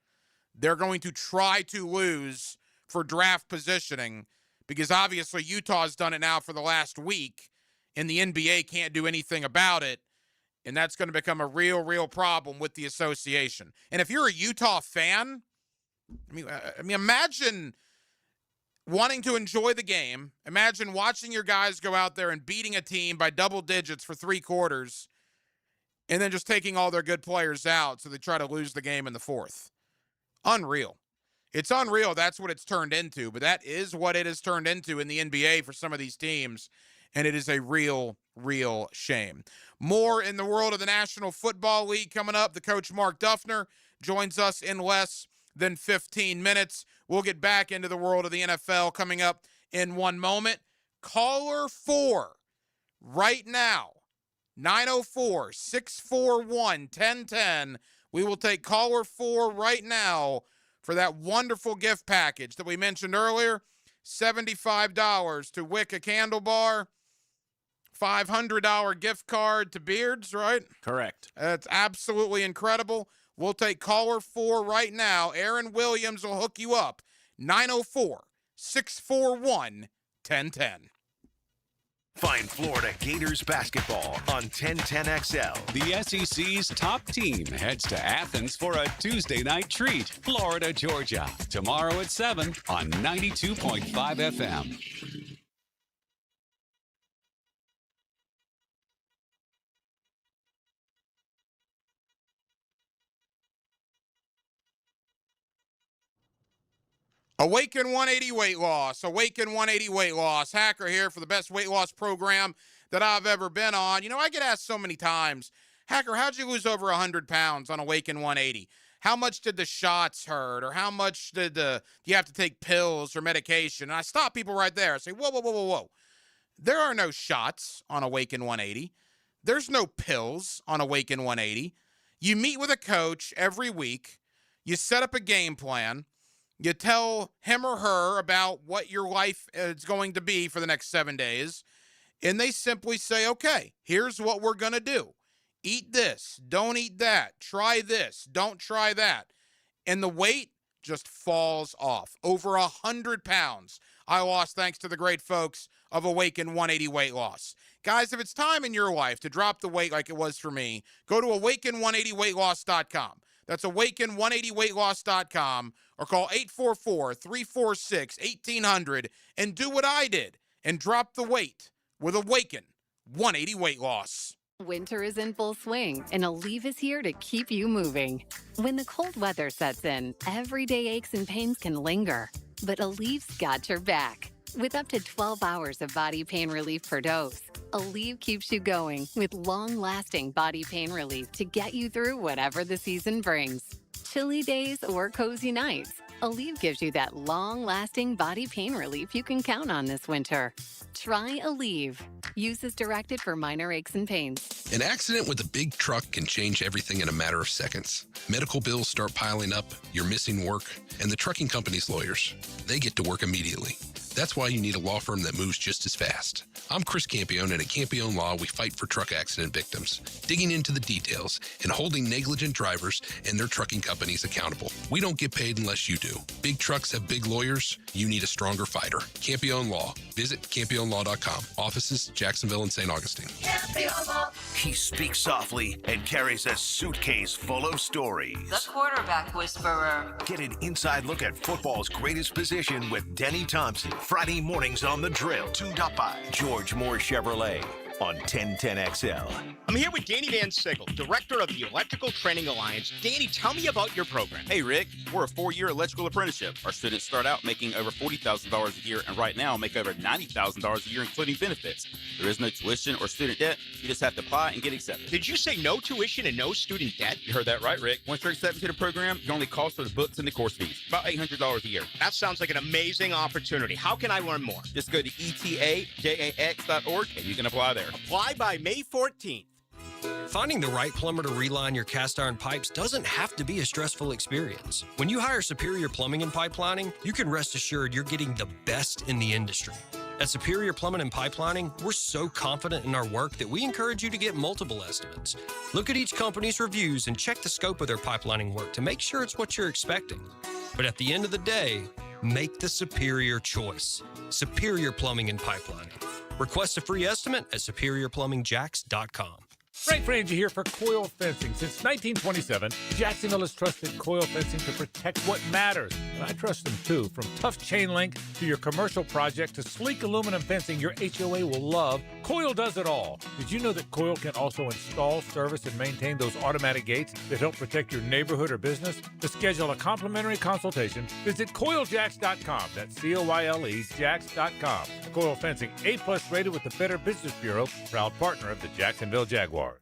They're going to try to lose for draft positioning because obviously Utah's done it now for the last week, and the NBA can't do anything about it. And that's going to become a real problem with the association. And if you're a Utah fan, I mean, imagine wanting to enjoy the game. Imagine watching your guys go out there and beating a team by double digits for 3 quarters and then just taking all their good players out so they try to lose the game in the fourth. Unreal. It's unreal. That's what it's turned into. But that is what it has turned into in the NBA for some of these teams. and it is a real shame. More in the world of the National Football League coming up. The coach, Mark Duffner, joins us in less than 15 minutes. We'll get back into the world of the NFL coming up in one moment. Caller 4 right now, 904-641-1010. We will take caller 4 right now for that wonderful gift package that we mentioned earlier. $75 to Wick a Candle Bar. $500 gift card to Beards, right? Correct. That's absolutely incredible. We'll take caller 4 right now. Aaron Williams will hook you up. 904-641-1010. Find Florida Gators basketball on 1010XL. The SEC's top team heads to Athens for a Tuesday night treat. Florida, Georgia. Tomorrow at 7 on 92.5 FM. Awaken 180 weight loss. Awaken 180 weight loss. Hacker here for the best weight loss program that I've ever been on. You know, I get asked so many times, Hacker, how'd you lose over 100 pounds on Awaken 180? How much did the shots hurt? Or how much did you have to take pills or medication? And I stop people right there. I say, whoa. There are no shots on Awaken 180. There's no pills on Awaken 180. You meet with a coach every week. You set up a game plan. You tell him or her about what your life is going to be for the next 7 days, and they simply say, okay, here's what we're going to do. Eat this, don't eat that, try this, don't try that. And the weight just falls off. Over 100 pounds I lost thanks to the great folks of Awaken 180 Weight Loss. Guys, if it's time in your life to drop the weight like it was for me, go to awaken180weightloss.com. That's awaken180weightloss.com, or call 844-346-1800 and do what I did and drop the weight with Awaken 180 Weight Loss. Winter is in full swing, and Aleve is here to keep you moving. When the cold weather sets in, everyday aches and pains can linger, but Aleve's got your back. With up to 12 hours of body pain relief per dose, Aleve keeps you going with long-lasting body pain relief to get you through whatever the season brings. Chilly days or cozy nights, Aleve gives you that long-lasting body pain relief you can count on this winter. Try Aleve. Use as directed for minor aches and pains. An accident with a big truck can change everything in a matter of seconds. Medical bills start piling up, you're missing work, and the trucking company's lawyers, they get to work immediately. That's why you need a law firm that moves just as fast. I'm Chris Campione, and at Campione Law, we fight for truck accident victims, digging into the details and holding negligent drivers and their trucking companies accountable. We don't get paid unless you do. Big trucks have big lawyers. You need a stronger fighter. Campione Law. Visit CampioneLaw.com. Offices, Jacksonville and St. Augustine. He speaks softly and carries a suitcase full of stories. The quarterback whisperer. Get an inside look at football's greatest position with Denny Thompson. Friday mornings on The Drill, tuned up by George Moore Chevrolet on 1010XL. I'm here with Danny Van Sickle, Director of the Electrical Training Alliance. Danny, tell me about your program. Hey, Rick. We're a 4-year electrical apprenticeship. Our students start out making over $40,000 a year, and right now make over $90,000 a year, including benefits. There is no tuition or student debt. You just have to apply and get accepted. Did you say no tuition and no student debt? You heard that right, Rick. Once you're accepted to the program, your only cost for the books and the course fees. About $800 a year. That sounds like an amazing opportunity. How can I learn more? Just go to etajax.org and you can apply there. Apply by May 14th. Finding the right plumber to reline your cast iron pipes doesn't have to be a stressful experience. When you hire Superior Plumbing and Pipelining, you can rest assured you're getting the best in the industry. At Superior Plumbing and Pipelining, we're so confident in our work that we encourage you to get multiple estimates. Look at each company's reviews and check the scope of their pipelining work to make sure it's what you're expecting. But at the end of the day, make the superior choice. Superior Plumbing and Pipelining. Request a free estimate at superiorplumbingjax.com. Frank Frangie here for Coil Fencing. Since 1927, Jacksonville has trusted Coil Fencing to protect what matters. And I trust them too. From tough chain link to your commercial project to sleek aluminum fencing your HOA will love, Coil does it all. Did you know that Coil can also install, service, and maintain those automatic gates that help protect your neighborhood or business? To schedule a complimentary consultation, visit CoilJacks.com. That's COYLE Jacks.com. Coil Fencing, A+ rated with the Better Business Bureau, proud partner of the Jacksonville Jaguars.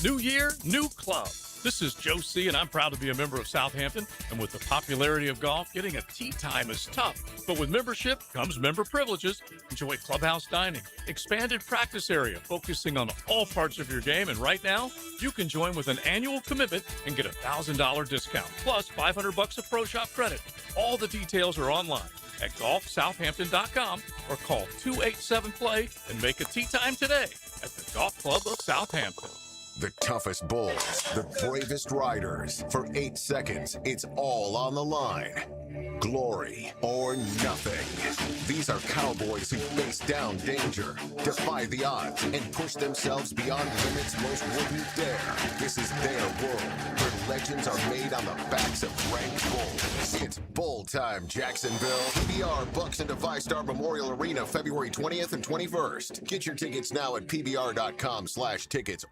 New year, new club. This is Joe C., and I'm proud to be a member of Southampton. And with the popularity of golf, getting a tee time is tough. But with membership comes member privileges. Enjoy clubhouse dining, expanded practice area, focusing on all parts of your game. And right now, you can join with an annual commitment and get a $1,000 discount, plus $500 of Pro Shop credit. All the details are online at golfsouthampton.com or call 287-PLAY and make a tee time today at the Golf Club of Southampton. The toughest bulls, the bravest riders. For 8 seconds, it's all on the line. Glory or nothing. These are cowboys who face down danger, defy the odds, and push themselves beyond limits most wouldn't dare. This is their world, where legends are made on the backs of ranked bulls. It's bull time, Jacksonville. PBR Bucks into ViStar Memorial Arena February 20th and 21st. Get your tickets now at pbr.com/tickets.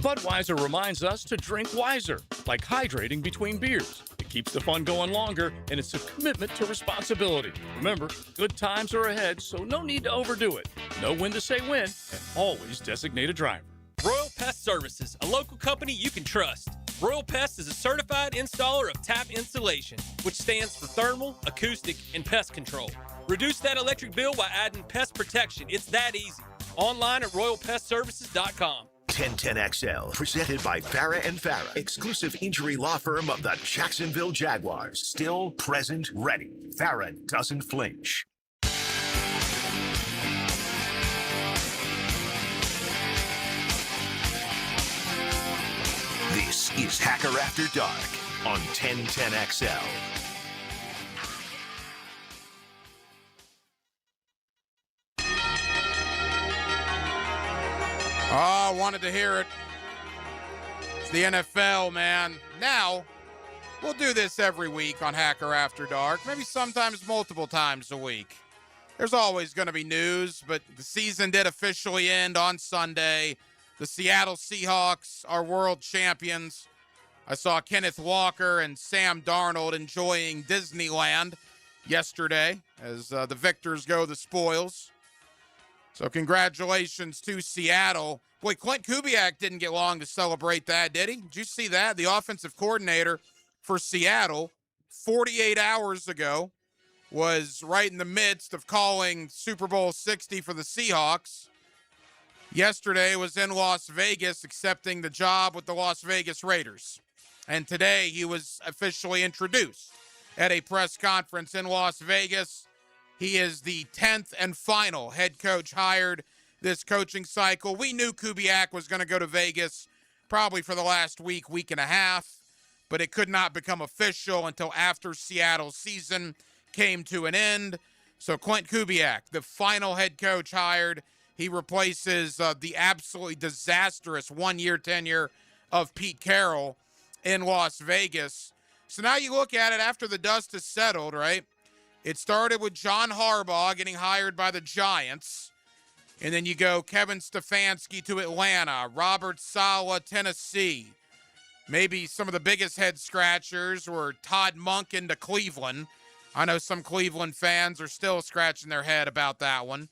Budweiser reminds us to drink wiser, like hydrating between beers. It keeps the fun going longer, and it's a commitment to responsibility. Remember, good times are ahead, so no need to overdo it. Know when to say when, and always designate a driver. Royal Pest Services, a local company you can trust. Royal Pest is a certified installer of tap insulation, which stands for thermal, acoustic, and pest control. Reduce that electric bill by adding pest protection. It's that easy. Online at royalpestservices.com. 1010XL, presented by Farah and Farah, exclusive injury law firm of the Jacksonville Jaguars. Still present, ready. Farah doesn't flinch. This is Hacker After Dark on 1010XL. Oh, wanted to hear it. It's the NFL, man. Now, we'll do this every week on Hacker After Dark, maybe sometimes multiple times a week. There's always going to be news, but the season did officially end on Sunday. The Seattle Seahawks are world champions. I saw Kenneth Walker and Sam Darnold enjoying Disneyland yesterday as the victors go the spoils. So congratulations to Seattle. Boy, Clint Kubiak didn't get long to celebrate that, did he? Did you see that? The offensive coordinator for Seattle 48 hours ago was right in the midst of calling Super Bowl 60 for the Seahawks. Yesterday was in Las Vegas accepting the job with the Las Vegas Raiders. And today he was officially introduced at a press conference in Las Vegas. He is the 10th and final head coach hired this coaching cycle. We knew Kubiak was going to go to Vegas probably for the last week and a half, but it could not become official until after Seattle's season came to an end. So Clint Kubiak, the final head coach hired, he replaces the absolutely disastrous one-year tenure of Pete Carroll in Las Vegas. So now you look at it after the dust has settled, right? It started with John Harbaugh getting hired by the Giants. And then you go Kevin Stefanski to Atlanta, Robert Saleh, Tennessee. Maybe some of the biggest head scratchers were Todd Monken to Cleveland. I know some Cleveland fans are still scratching their head about that one.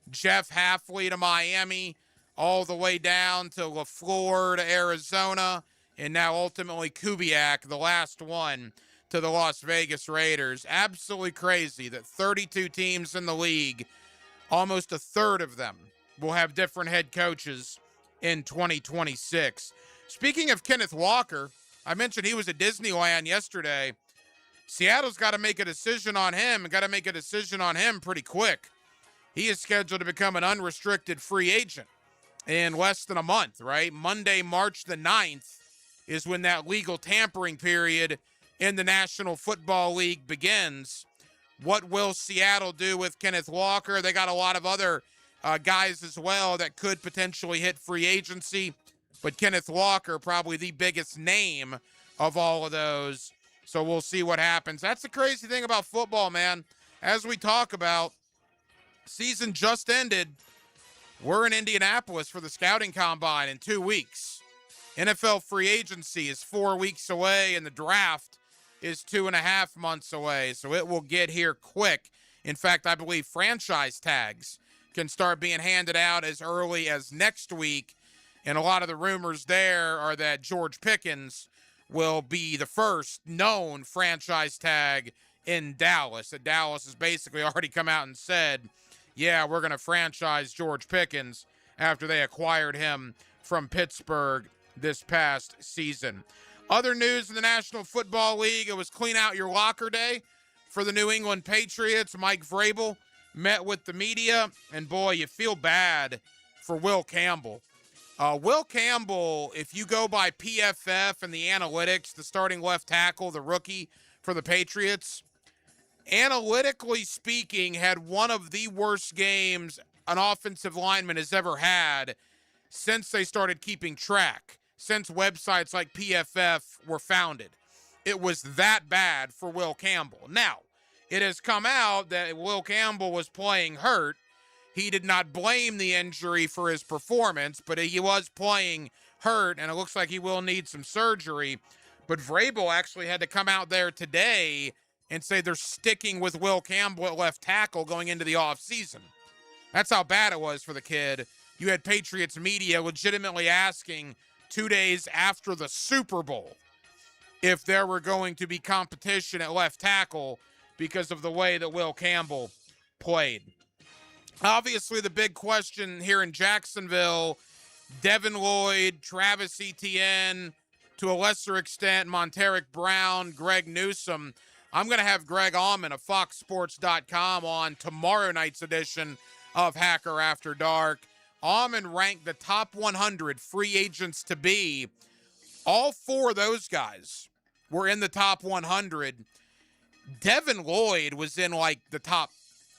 Jeff Hafley to Miami, all the way down to LaFleur to Arizona. And now ultimately Kubiak, the last one, to the Las Vegas Raiders. Absolutely crazy that 32 teams in the league, almost a third of them, will have different head coaches in 2026. Speaking of Kenneth Walker, I mentioned he was at Disneyland yesterday. Seattle's got to make a decision on him, and got to make a decision on him pretty quick. He is scheduled to become an unrestricted free agent in less than a month, right? Monday, March the 9th is when that legal tampering period in the National Football League begins. What will Seattle do with Kenneth Walker? They got a lot of other guys as well that could potentially hit free agency, but Kenneth Walker, probably the biggest name of all of those. So we'll see what happens. That's the crazy thing about football, man. As we talk about, season just ended, We're in Indianapolis for the scouting combine in 2 weeks. NFL free agency is 4 weeks away, and the draft is 2.5 months away, so it will get here quick. In fact, I believe franchise tags can start being handed out as early as next week, and a lot of the rumors there are that George Pickens will be the first known franchise tag in Dallas. That Dallas has basically already come out and said, yeah, we're going to franchise George Pickens after they acquired him from Pittsburgh this past season. Other news in the National Football League, it was clean out your locker day for the New England Patriots. Mike Vrabel met with the media, and boy, you feel bad for Will Campbell. Will Campbell, if you go by PFF and the analytics, the starting left tackle, the rookie for the Patriots, analytically speaking, had one of the worst games an offensive lineman has ever had since they started keeping track, since websites like PFF were founded. It was that bad for Will Campbell. Now, it has come out that Will Campbell was playing hurt. He did not blame the injury for his performance, but he was playing hurt, and it looks like he will need some surgery. But Vrabel actually had to come out there today and say they're sticking with Will Campbell at left tackle going into the offseason. That's how bad it was for the kid. You had Patriots media legitimately asking 2 days after the Super Bowl if there were going to be competition at left tackle because of the way that Will Campbell played. Obviously, the big question here in Jacksonville, Devin Lloyd, Travis Etienne, to a lesser extent, Monteric Brown, Greg Newsome. I'm going to have Greg Allman of FoxSports.com on tomorrow night's edition of Hacker After Dark. Allman ranked the top 100 free agents to be. All four of those guys were in the top 100. Devin Lloyd was in like the top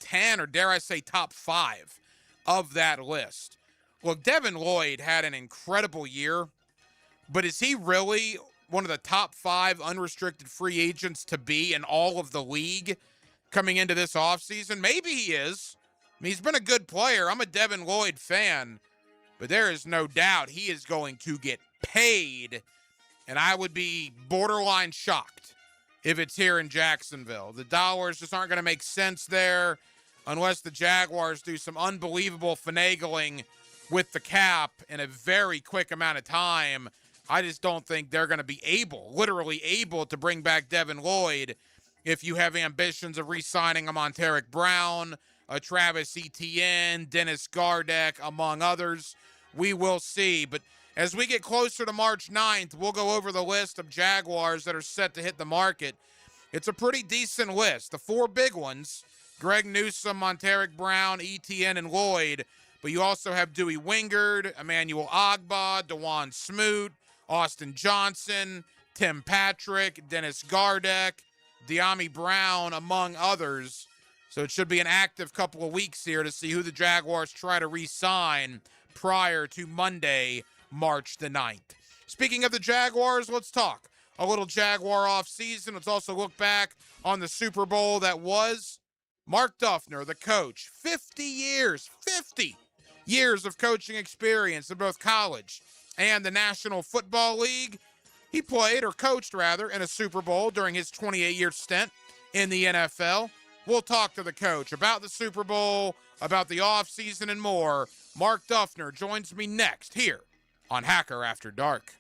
10, or dare I say top 5 of that list. Look, Devin Lloyd had an incredible year, but is he really one of the top 5 unrestricted free agents to be in all of the league coming into this offseason? Maybe he is. I mean, he's been a good player. I'm a Devin Lloyd fan, but there is no doubt he is going to get paid, and I would be borderline shocked if it's here in Jacksonville. The dollars just aren't going to make sense there unless the Jaguars do some unbelievable finagling with the cap in a very quick amount of time. I just don't think they're going to be literally able to bring back Devin Lloyd if you have ambitions of re-signing a Monteric Brown, a Travis Etienne, Dennis Gardeck, among others. We will see. But as we get closer to March 9th, we'll go over the list of Jaguars that are set to hit the market. It's a pretty decent list. The 4 big ones, Greg Newsome, Monteric Brown, Etienne, and Lloyd. But you also have Dewey Wingard, Emmanuel Ogbah, DeJuan Smoot, Austin Johnson, Tim Patrick, Dennis Gardeck, De'Ami Brown, among others. So it should be an active couple of weeks here to see who the Jaguars try to re-sign prior to Monday, March the 9th. Speaking of the Jaguars, let's talk a little Jaguar offseason. Let's also look back on the Super Bowl that was. Mark Duffner, the coach, 50 years of coaching experience in both college and the National Football League. He played, or coached rather, in a Super Bowl during his 28-year stint in the NFL. We'll talk to the coach about the Super Bowl, about the offseason, and more. Mark Duffner joins me next here on Hacker After Dark.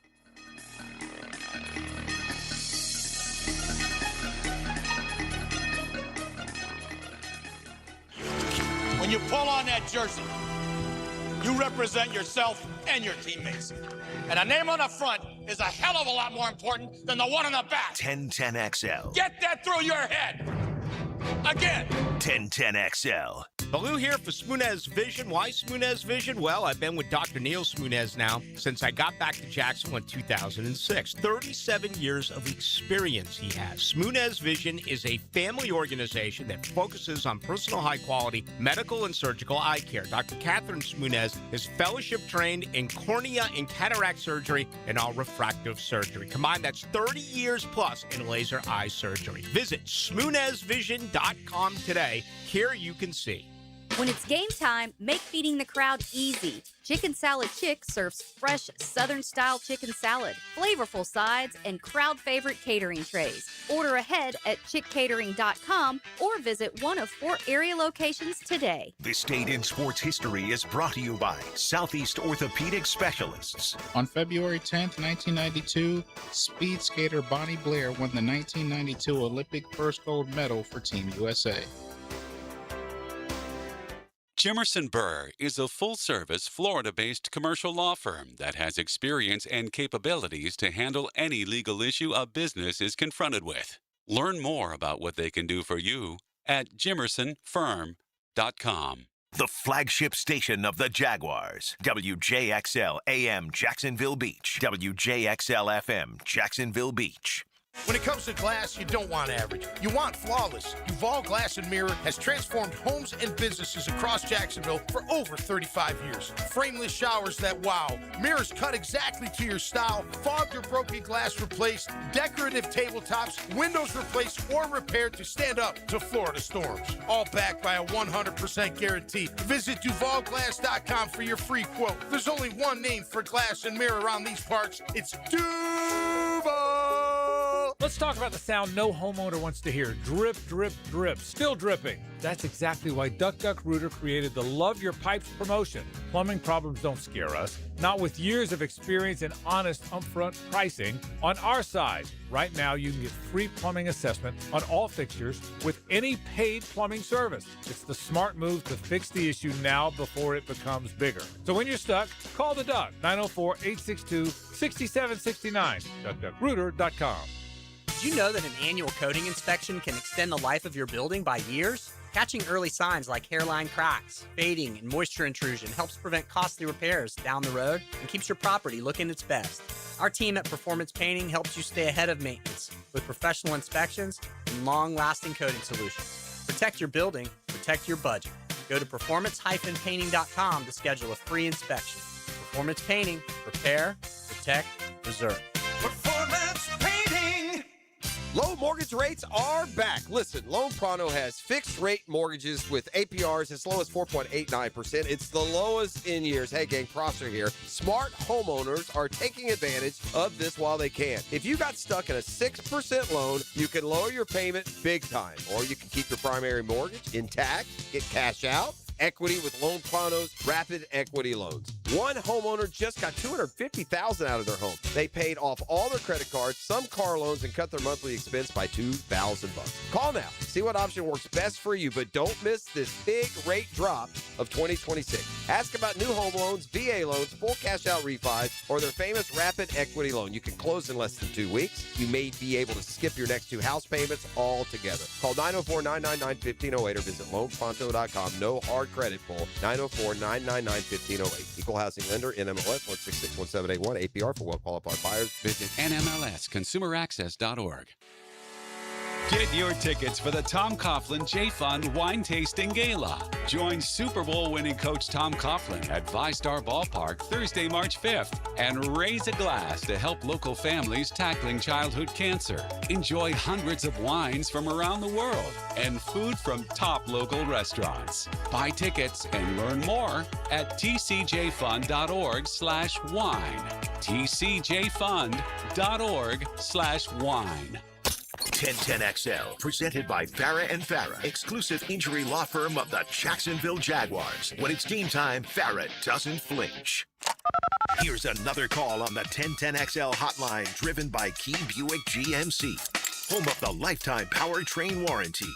When you pull on that jersey, you represent yourself and your teammates. And a name on the front is a hell of a lot more important than the one on the back. 1010XL. Get that through your head. Again. 1010XL. Baloo here for Smunez Vision. Why Smunez Vision? Well, I've been with Dr. Neil Smunez now since I got back to Jacksonville in 2006. 37 years of experience he has. Smunez Vision is a family organization that focuses on personal high-quality medical and surgical eye care. Dr. Catherine Smunez is fellowship trained in cornea and cataract surgery and all refractive surgery. Combined, that's 30 years plus in laser eye surgery. Visit SmunezVision.com today. Here you can see. When it's game time, make feeding the crowd easy. Chicken Salad Chick serves fresh Southern-style chicken salad, flavorful sides, and crowd-favorite catering trays. Order ahead at chickcatering.com or visit one of 4 area locations today. This date in sports history is brought to you by Southeast Orthopedic Specialists. On February 10th, 1992, speed skater Bonnie Blair won the 1992 Olympic first gold medal for Team USA. Jimerson Burr is a full-service, Florida-based commercial law firm that has experience and capabilities to handle any legal issue a business is confronted with. Learn more about what they can do for you at jimersonfirm.com. The flagship station of the Jaguars, WJXL AM Jacksonville Beach, WJXL FM Jacksonville Beach. When it comes to glass, you don't want average. You want flawless. Duval Glass and Mirror has transformed homes and businesses across Jacksonville for over 35 years. Frameless showers that wow. Mirrors cut exactly to your style. Fogged or broken glass replaced. Decorative tabletops. Windows replaced or repaired to stand up to Florida storms. All backed by a 100% guarantee. Visit DuvalGlass.com for your free quote. There's only one name for glass and mirror around these parts. It's Duval. Let's talk about the sound no homeowner wants to hear. Drip, drip, drip. Still dripping. That's exactly why Duck Duck Rooter created the Love Your Pipes promotion. Plumbing problems don't scare us. Not with years of experience and honest upfront pricing on our side. Right now, you can get free plumbing assessment on all fixtures with any paid plumbing service. It's the smart move to fix the issue now before it becomes bigger. So when you're stuck, call the Duck, 904-862-6769, duckduckrooter.com. Did you know that an annual coating inspection can extend the life of your building by years? Catching early signs like hairline cracks, fading, and moisture intrusion helps prevent costly repairs down the road and keeps your property looking its best. Our team at Performance Painting helps you stay ahead of maintenance with professional inspections and long-lasting coating solutions. Protect your building, protect your budget. Go to performance-painting.com to schedule a free inspection. Performance Painting, repair, protect, preserve. Performance Painting! Low mortgage rates are back. Listen, Loan Pronto has fixed rate mortgages with APRs as low as 4.89%. It's the lowest in years. Hey, gang, Prosser here. Smart homeowners are taking advantage of this while they can. If you got stuck in a 6% loan, you can lower your payment big time, or you can keep your primary mortgage intact, get cash out, equity with Loan Pronto's rapid equity loans. One homeowner just got $250,000 out of their home. They paid off all their credit cards, some car loans, and cut their monthly expense by $2,000. Call now. See what option works best for you, but don't miss this big rate drop of 2026. Ask about new home loans, VA loans, full cash out refis, or their famous rapid equity loan. You can close in less than 2 weeks. You may be able to skip your next 2 house payments altogether. Call 904-999-1508 or visit loanpronto.com. No hard credit pull. 904-999-1508. Equal housing lender, NMLS 1661781. APR for well-qualified buyers. Visit NMLSConsumerAccess.org. Get your tickets for the Tom Coughlin J Fund Wine Tasting Gala. Join Super Bowl winning coach Tom Coughlin at VyStar Ballpark Thursday, March 5th and raise a glass to help local families tackling childhood cancer. Enjoy hundreds of wines from around the world and food from top local restaurants. Buy tickets and learn more at tcjfund.org/wine. tcjfund.org/wine. 1010XL, presented by Farah and Farah, exclusive injury law firm of the Jacksonville Jaguars. When it's game time, Farah doesn't flinch. Here's another call on the 1010XL hotline, driven by Key Buick GMC, home of the lifetime powertrain warranty.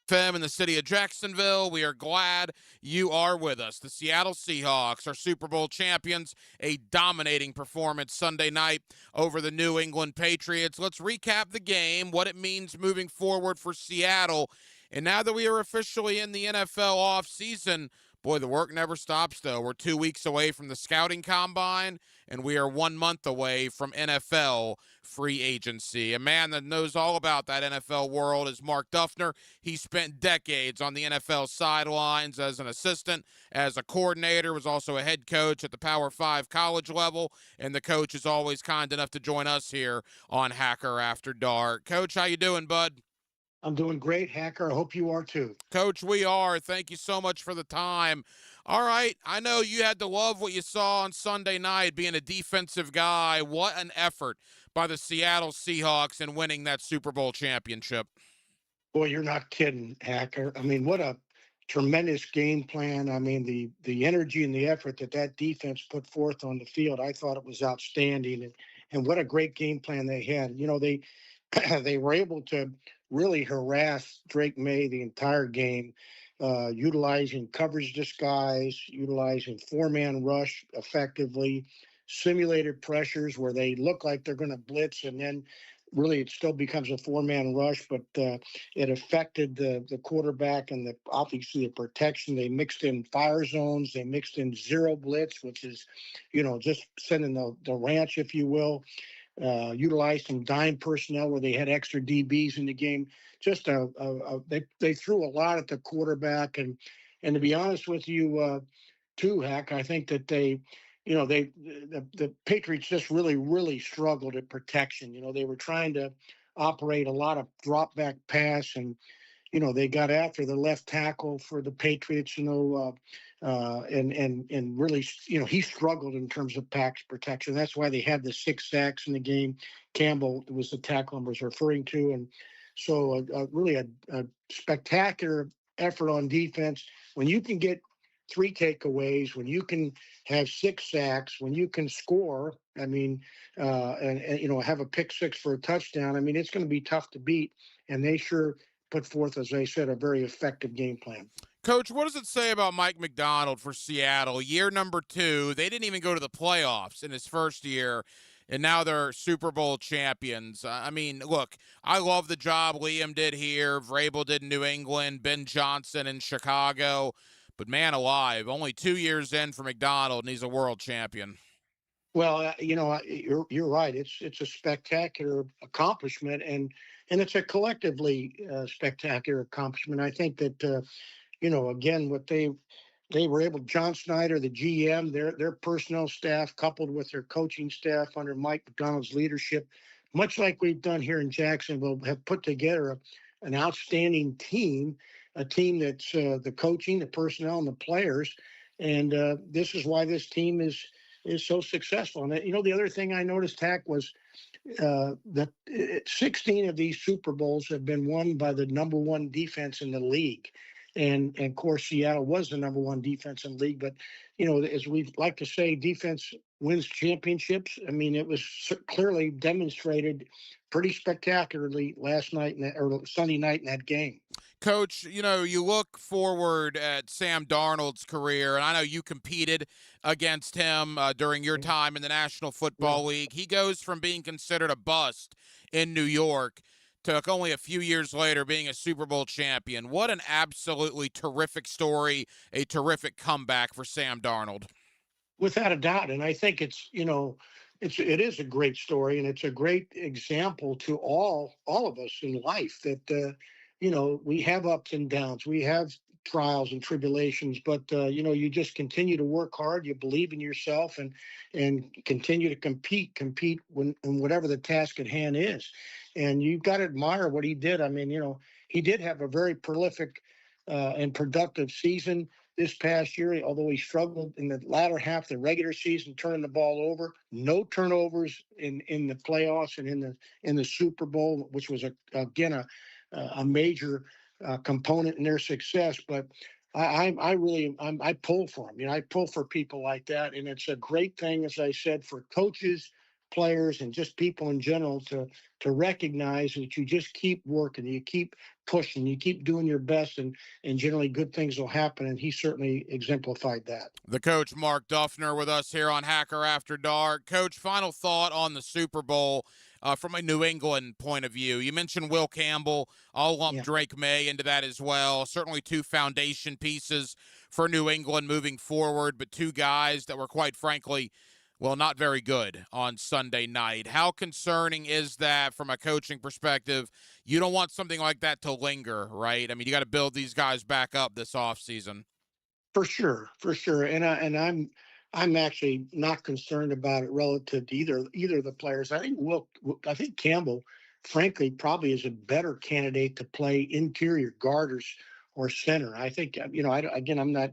FM in the city of Jacksonville. We are glad you are with us. The Seattle Seahawks are Super Bowl champions, a dominating performance Sunday night over the New England Patriots. Let's recap the game, what it means moving forward for Seattle. And now that we are officially in the NFL offseason, boy, the work never stops, though. We're 2 weeks away from the scouting combine, and we are 1 month away from NFL free agency. A man that knows all about that NFL world is Mark Duffner. He spent decades on the NFL sidelines as an assistant, as a coordinator, was also a head coach at the Power 5 college level, and the coach is always kind enough to join us here on Hacker After Dark. Coach, how you doing, bud? I'm doing great, Hacker. I hope you are too. Coach, we are. Thank you so much for the time. All right. I know you had to love what you saw on Sunday night being a defensive guy. What an effort by the Seattle Seahawks in winning that Super Bowl championship. Boy, you're not kidding, Hacker. I mean, what a tremendous game plan. I mean, the energy and the effort that that defense put forth on the field, I thought it was outstanding. And what a great game plan they had. You know, they they were able to really harass Drake May the entire game, utilizing coverage disguise, utilizing four-man rush effectively, simulated pressures where they look like they're going to blitz, and then really it still becomes a four-man rush, but it affected the quarterback and obviously the protection. They mixed in fire zones. They mixed in zero blitz, which is, just sending the ranch, if you will. Utilized some dime personnel where they had extra DBs in the game. Just they threw a lot at the quarterback, and to be honest with you, too, Hack, I think that the Patriots just really struggled at protection. They were trying to operate a lot of drop back pass, and they got after the left tackle for the Patriots, and really, he struggled in terms of pass protection. That's why they had the 6 sacks in the game. Campbell was the tackle I was referring to. And so really a spectacular effort on defense. When you can get 3 takeaways, when you can have 6 sacks, when you can score, I mean, and have a pick 6 for a touchdown, I mean, it's going to be tough to beat. And they sure put forth, as I said, a very effective game plan. Coach, what does it say about Mike Macdonald for Seattle? Year number 2, they didn't even go to the playoffs in his first year, and now they're Super Bowl champions. I mean, look, I love the job Liam did here, Vrabel did in New England, Ben Johnson in Chicago, but man alive, only 2 years in for Macdonald, and he's a world champion. Well, you're right. It's a spectacular accomplishment, and it's a collectively spectacular accomplishment. I think that again, what they were able, John Snyder, the GM, their personnel staff, coupled with their coaching staff under Mike Macdonald's leadership, much like we've done here in Jacksonville, have put together an outstanding team, a team that's the coaching, the personnel, and the players, and this is why this team is so successful. And the other thing I noticed, Hack, was that 16 of these Super Bowls have been won by the number 1 defense in the league. And of course, Seattle was the number 1 defense in the league. But, as we like to say, defense wins championships. I mean, it was clearly demonstrated pretty spectacularly last night or Sunday night in that game. Coach, you look forward at Sam Darnold's career, and I know you competed against him during your time in the National Football League. He goes from being considered a bust in New York to only a few years later being a Super Bowl champion. What an absolutely terrific story, a terrific comeback for Sam Darnold. Without a doubt. And I think it is a great story, and it's a great example to all of us in life that, we have ups and downs. We have trials and tribulations, but, you just continue to work hard. You believe in yourself and continue to compete in whatever the task at hand is. And you've got to admire what he did. I mean, he did have a very prolific and productive season this past year, although he struggled in the latter half of the regular season, turning the ball over. No turnovers in the playoffs and in the Super Bowl, which was again a major component in their success. But I pull for him. I pull for people like that, and it's a great thing, as I said, for coaches, players, and just people in general to recognize that you just keep working, you keep pushing, you keep doing your best, and generally good things will happen. And he certainly exemplified that. The coach, Mark Duffner, with us here on Hacker After Dark. Coach, final thought on the Super Bowl from a New England point of view. You mentioned Will Campbell. I'll lump Drake May into that as well. Certainly 2 foundation pieces for New England moving forward, but 2 guys that were, quite frankly, not very good on Sunday night. How concerning is that from a coaching perspective? You don't want something like that to linger, right? I mean, you got to build these guys back up this offseason. For sure. And I'm actually not concerned about it relative to either of the players. I think Campbell frankly, probably is a better candidate to play interior guarders or center. I think, again, I'm not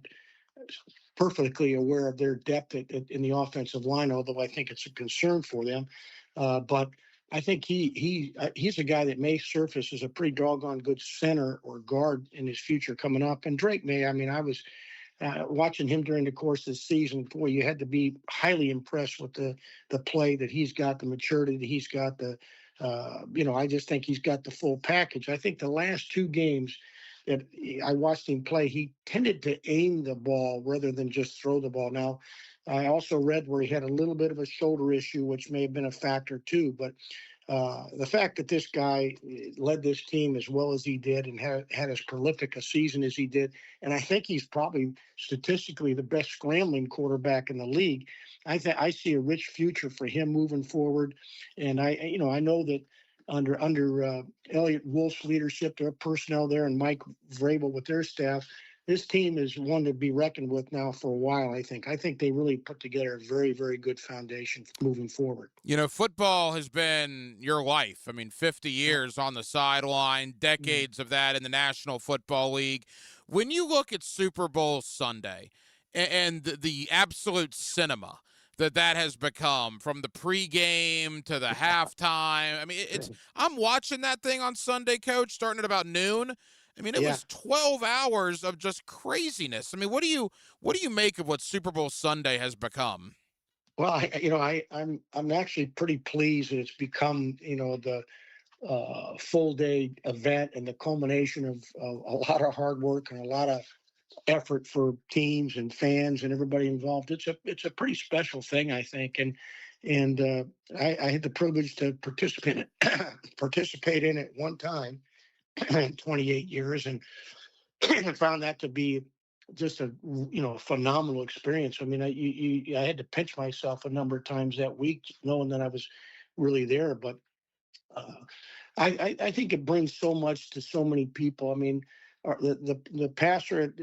perfectly aware of their depth in the offensive line, although I think it's a concern for them. But I think he's a guy that may surface as a pretty doggone good center or guard in his future coming up. And Drake May, I mean, I was watching him during the course of the season. Boy, you had to be highly impressed with the play that he's got, the maturity that he's got. I just think he's got the full package. I think the last two games that I watched him play, he tended to aim the ball rather than just throw the ball. Now, I also read where he had a little bit of a shoulder issue, which may have been a factor too. But the fact that this guy led this team as well as he did and had as prolific a season as he did, and I think he's probably statistically the best scrambling quarterback in the league. I see a rich future for him moving forward, and I know that under Elliott Wolf's leadership, their personnel there, and Mike Vrabel with their staff, this team is one to be reckoned with now for a while. I think they really put together a very, very good foundation moving forward. Football has been your life. I mean, 50 years on the sideline, decades of that in the National Football League. When you look at Super Bowl Sunday and the absolute cinema that has become, from the pregame to the halftime. I mean, I'm watching that thing on Sunday, Coach, starting at about noon. I mean, it was 12 hours of just craziness. I mean, what do you make of what Super Bowl Sunday has become? Well, I'm actually pretty pleased that it's become the full day event and the culmination of a lot of hard work and a lot of effort for teams and fans and everybody involved. It's a pretty special thing, I think, and I had the privilege to participate in it one time in 28 years, and found that to be just a phenomenal experience. I mean, I had to pinch myself a number of times that week, knowing that I was really there, but. I think it brings so much to so many people. I mean, the pastor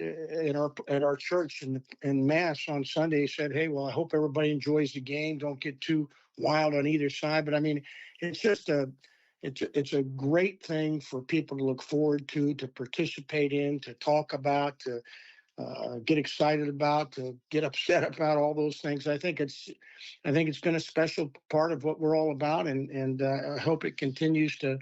at our church in Mass on Sunday said, "Hey, well, I hope everybody enjoys the game. Don't get too wild on either side." But I mean, it's just it's a great thing for people to look forward to participate in, to talk about, to get excited about, to get upset about, all those things. I think it's been a special part of what we're all about, and I hope it continues to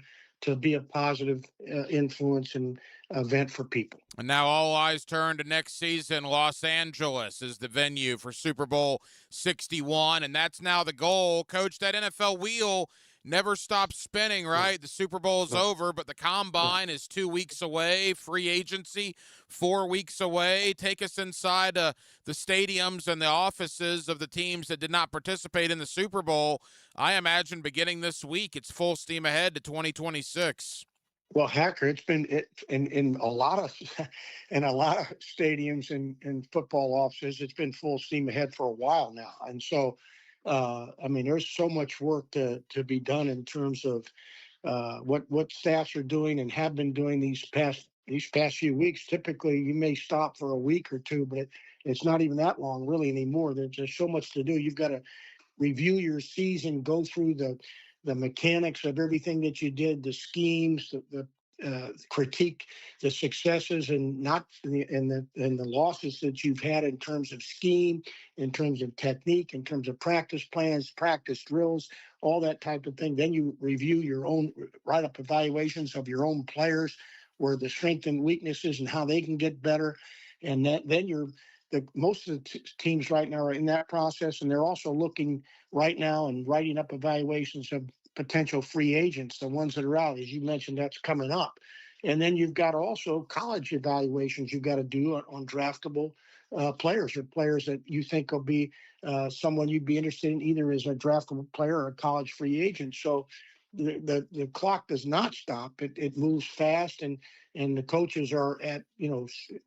be a positive influence and event for people. And now all eyes turn to next season. Los Angeles is the venue for Super Bowl 61, and that's now the goal. Coach, that NFL wheel never stops spinning, right? The Super Bowl is over, but the Combine is 2 weeks away. Free agency 4 weeks away. Take us inside the stadiums and the offices of the teams that did not participate in the Super Bowl. I imagine beginning this week, it's full steam ahead to 2026. Well, Hacker, it's been in a lot of stadiums and football offices. It's been full steam ahead for a while now, and so I mean, there's so much work to be done in terms of what staffs are doing and have been doing these past few weeks. Typically, you may stop for a week or two, but it's not even that long really anymore. There's just so much to do. You've got to review your season, go through the mechanics of everything that you did, the schemes, the critique the successes and the losses that you've had in terms of scheme, in terms of technique, in terms of practice plans, practice drills, all that type of thing. Then you review your own, write up evaluations of your own players, where the strengths and weaknesses and how they can get better, and then most of the teams right now are in that process, and they're also looking right now and writing up evaluations of potential free agents, the ones that are out. As you mentioned, that's coming up. And then you've got also college evaluations you've got to do on draftable players, or players that you think will be someone you'd be interested in either as a draftable player or a college free agent. So the clock does not stop. It moves fast, and the coaches are at,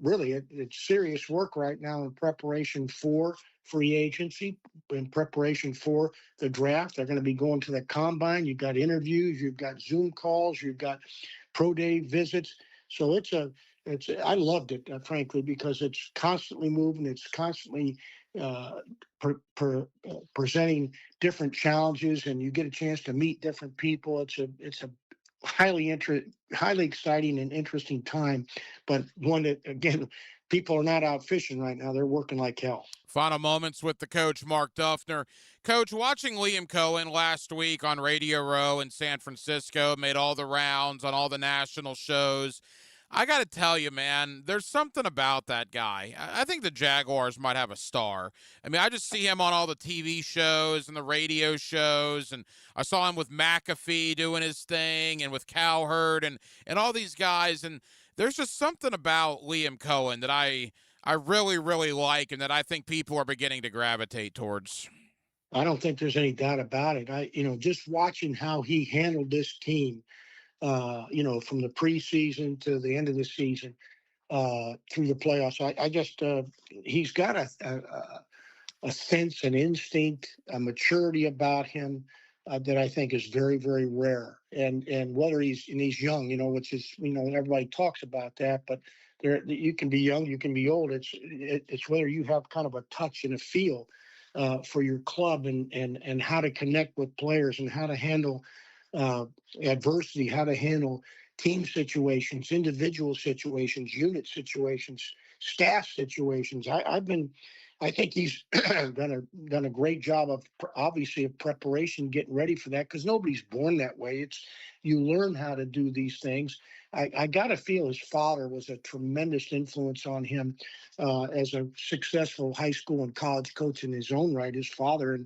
really it's serious work right now in preparation for free agency, in preparation for the draft. They're going to be going to the Combine. You've got interviews, you've got Zoom calls, you've got pro day visits. So I loved it, frankly, because it's constantly moving. It's constantly presenting different challenges, and you get a chance to meet different people. It's highly exciting and interesting time, but one that, again, people are not out fishing right now. They're working like hell. Final moments with the coach, Mark Duffner. Coach, watching Liam Cohen last week on Radio Row in San Francisco, made all the rounds on all the national shows. I got to tell you, man, there's something about that guy. I think the Jaguars might have a star. I mean, I just see him on all the TV shows and the radio shows, and I saw him with McAfee doing his thing and with Cowherd and all these guys, and there's just something about Liam Cohen that I really, really like and that I think people are beginning to gravitate towards. I don't think there's any doubt about it. Just watching how he handled this team, from the preseason to the end of the season, through the playoffs. He's got a sense, an instinct, a maturity about him that I think is very, very rare. And whether he's young, which is, everybody talks about that, but you can be young, you can be old. It's whether you have kind of a touch and a feel for your club and how to connect with players and how to handle adversity, how to handle team situations, individual situations, unit situations, staff situations. I think he's done a great job of preparation, getting ready for that, because nobody's born that way. You learn how to do these things. I got to feel his father was a tremendous influence on him as a successful high school and college coach in his own right, his father.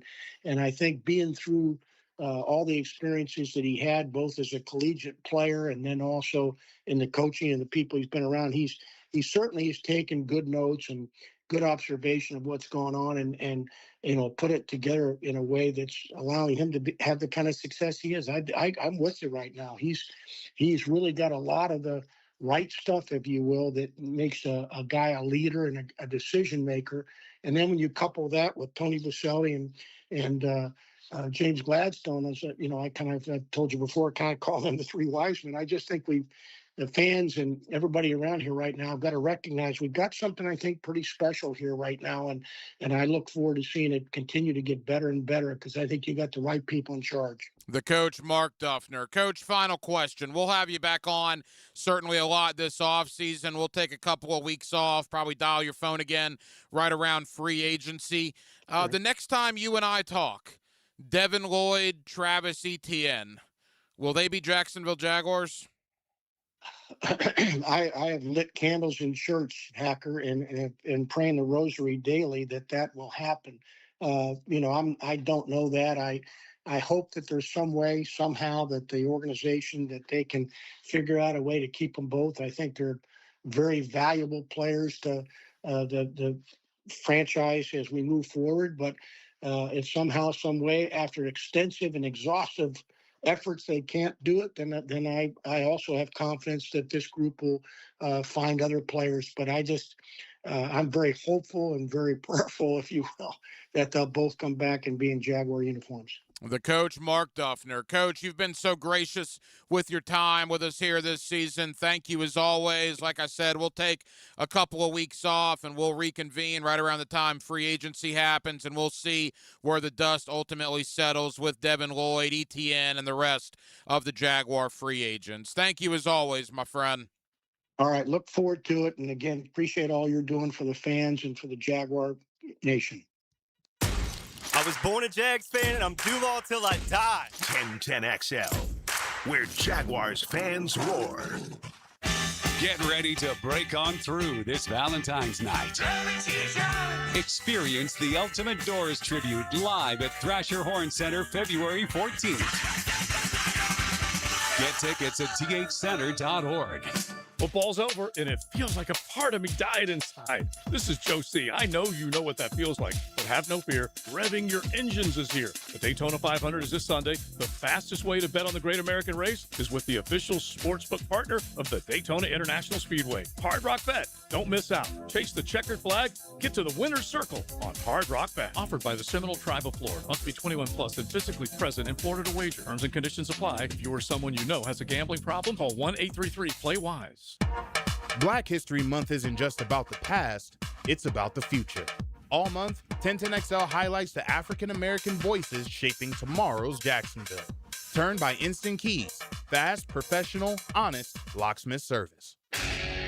And I think being through all the experiences that he had, both as a collegiate player and then also in the coaching and the people he's been around, he certainly has taken good notes and good observation of what's going on and put it together in a way that's allowing him to have the kind of success he is. I'm with you right now. He's really got a lot of the right stuff, if you will, that makes a guy a leader and a decision maker. And then when you couple that with Tony Vaselli and James Gladstone, as I've told you before, kind of call them the three wise men. I just think the fans and everybody around here right now have got to recognize we've got something, I think, pretty special here right now. And I look forward to seeing it continue to get better and better, because I think you got the right people in charge. The coach, Mark Duffner. Coach, final question. We'll have you back on certainly a lot this offseason. We'll take a couple of weeks off, probably dial your phone again right around free agency. The next time you and I talk, Devin Lloyd, Travis Etienne, will they be Jacksonville Jaguars? I have lit candles in church, Hacker, and praying the rosary daily that will happen. I don't know that. I hope that there's some way, somehow, that the organization, that they can figure out a way to keep them both. I think they're very valuable players to the franchise as we move forward. But if somehow, some way, after extensive and exhaustive efforts, they can't do it, then I also have confidence that this group will find other players. But I'm very hopeful and very prayerful, if you will, that they'll both come back and be in Jaguar uniforms. The coach, Mark Duffner. Coach, you've been so gracious with your time with us here this season. Thank you as always. Like I said, we'll take a couple of weeks off and we'll reconvene right around the time free agency happens, and we'll see where the dust ultimately settles with Devin Lloyd, Etienne, and the rest of the Jaguar free agents. Thank you as always, my friend. All right, look forward to it. And again, appreciate all you're doing for the fans and for the Jaguar Nation. I was born a Jags fan, and I'm Duval till I die. 1010XL, where Jaguars fans roar. Get ready to break on through this Valentine's night. Experience the Ultimate Doors Tribute live at Thrasher Horn Center February 14th. Get tickets at thcenter.org. Football's over, and it feels like a part of me died inside. This is Joe C. I know you know what that feels like, but have no fear. Revving your engines is here. The Daytona 500 is this Sunday. The fastest way to bet on the Great American Race is with the official sportsbook partner of the Daytona International Speedway, Hard Rock Bet. Don't miss out. Chase the checkered flag. Get to the winner's circle on Hard Rock Bet. Offered by the Seminole Tribe of Florida. Must be 21 plus and physically present in Florida to wager. Terms and conditions apply. If you or someone you know has a gambling problem, call 1-833-PLAY-WISE. Black History Month isn't just about the past, it's about the future. All month, 1010XL highlights the African American voices shaping tomorrow's Jacksonville. Turn by Instant Keys. Fast, professional, honest locksmith service.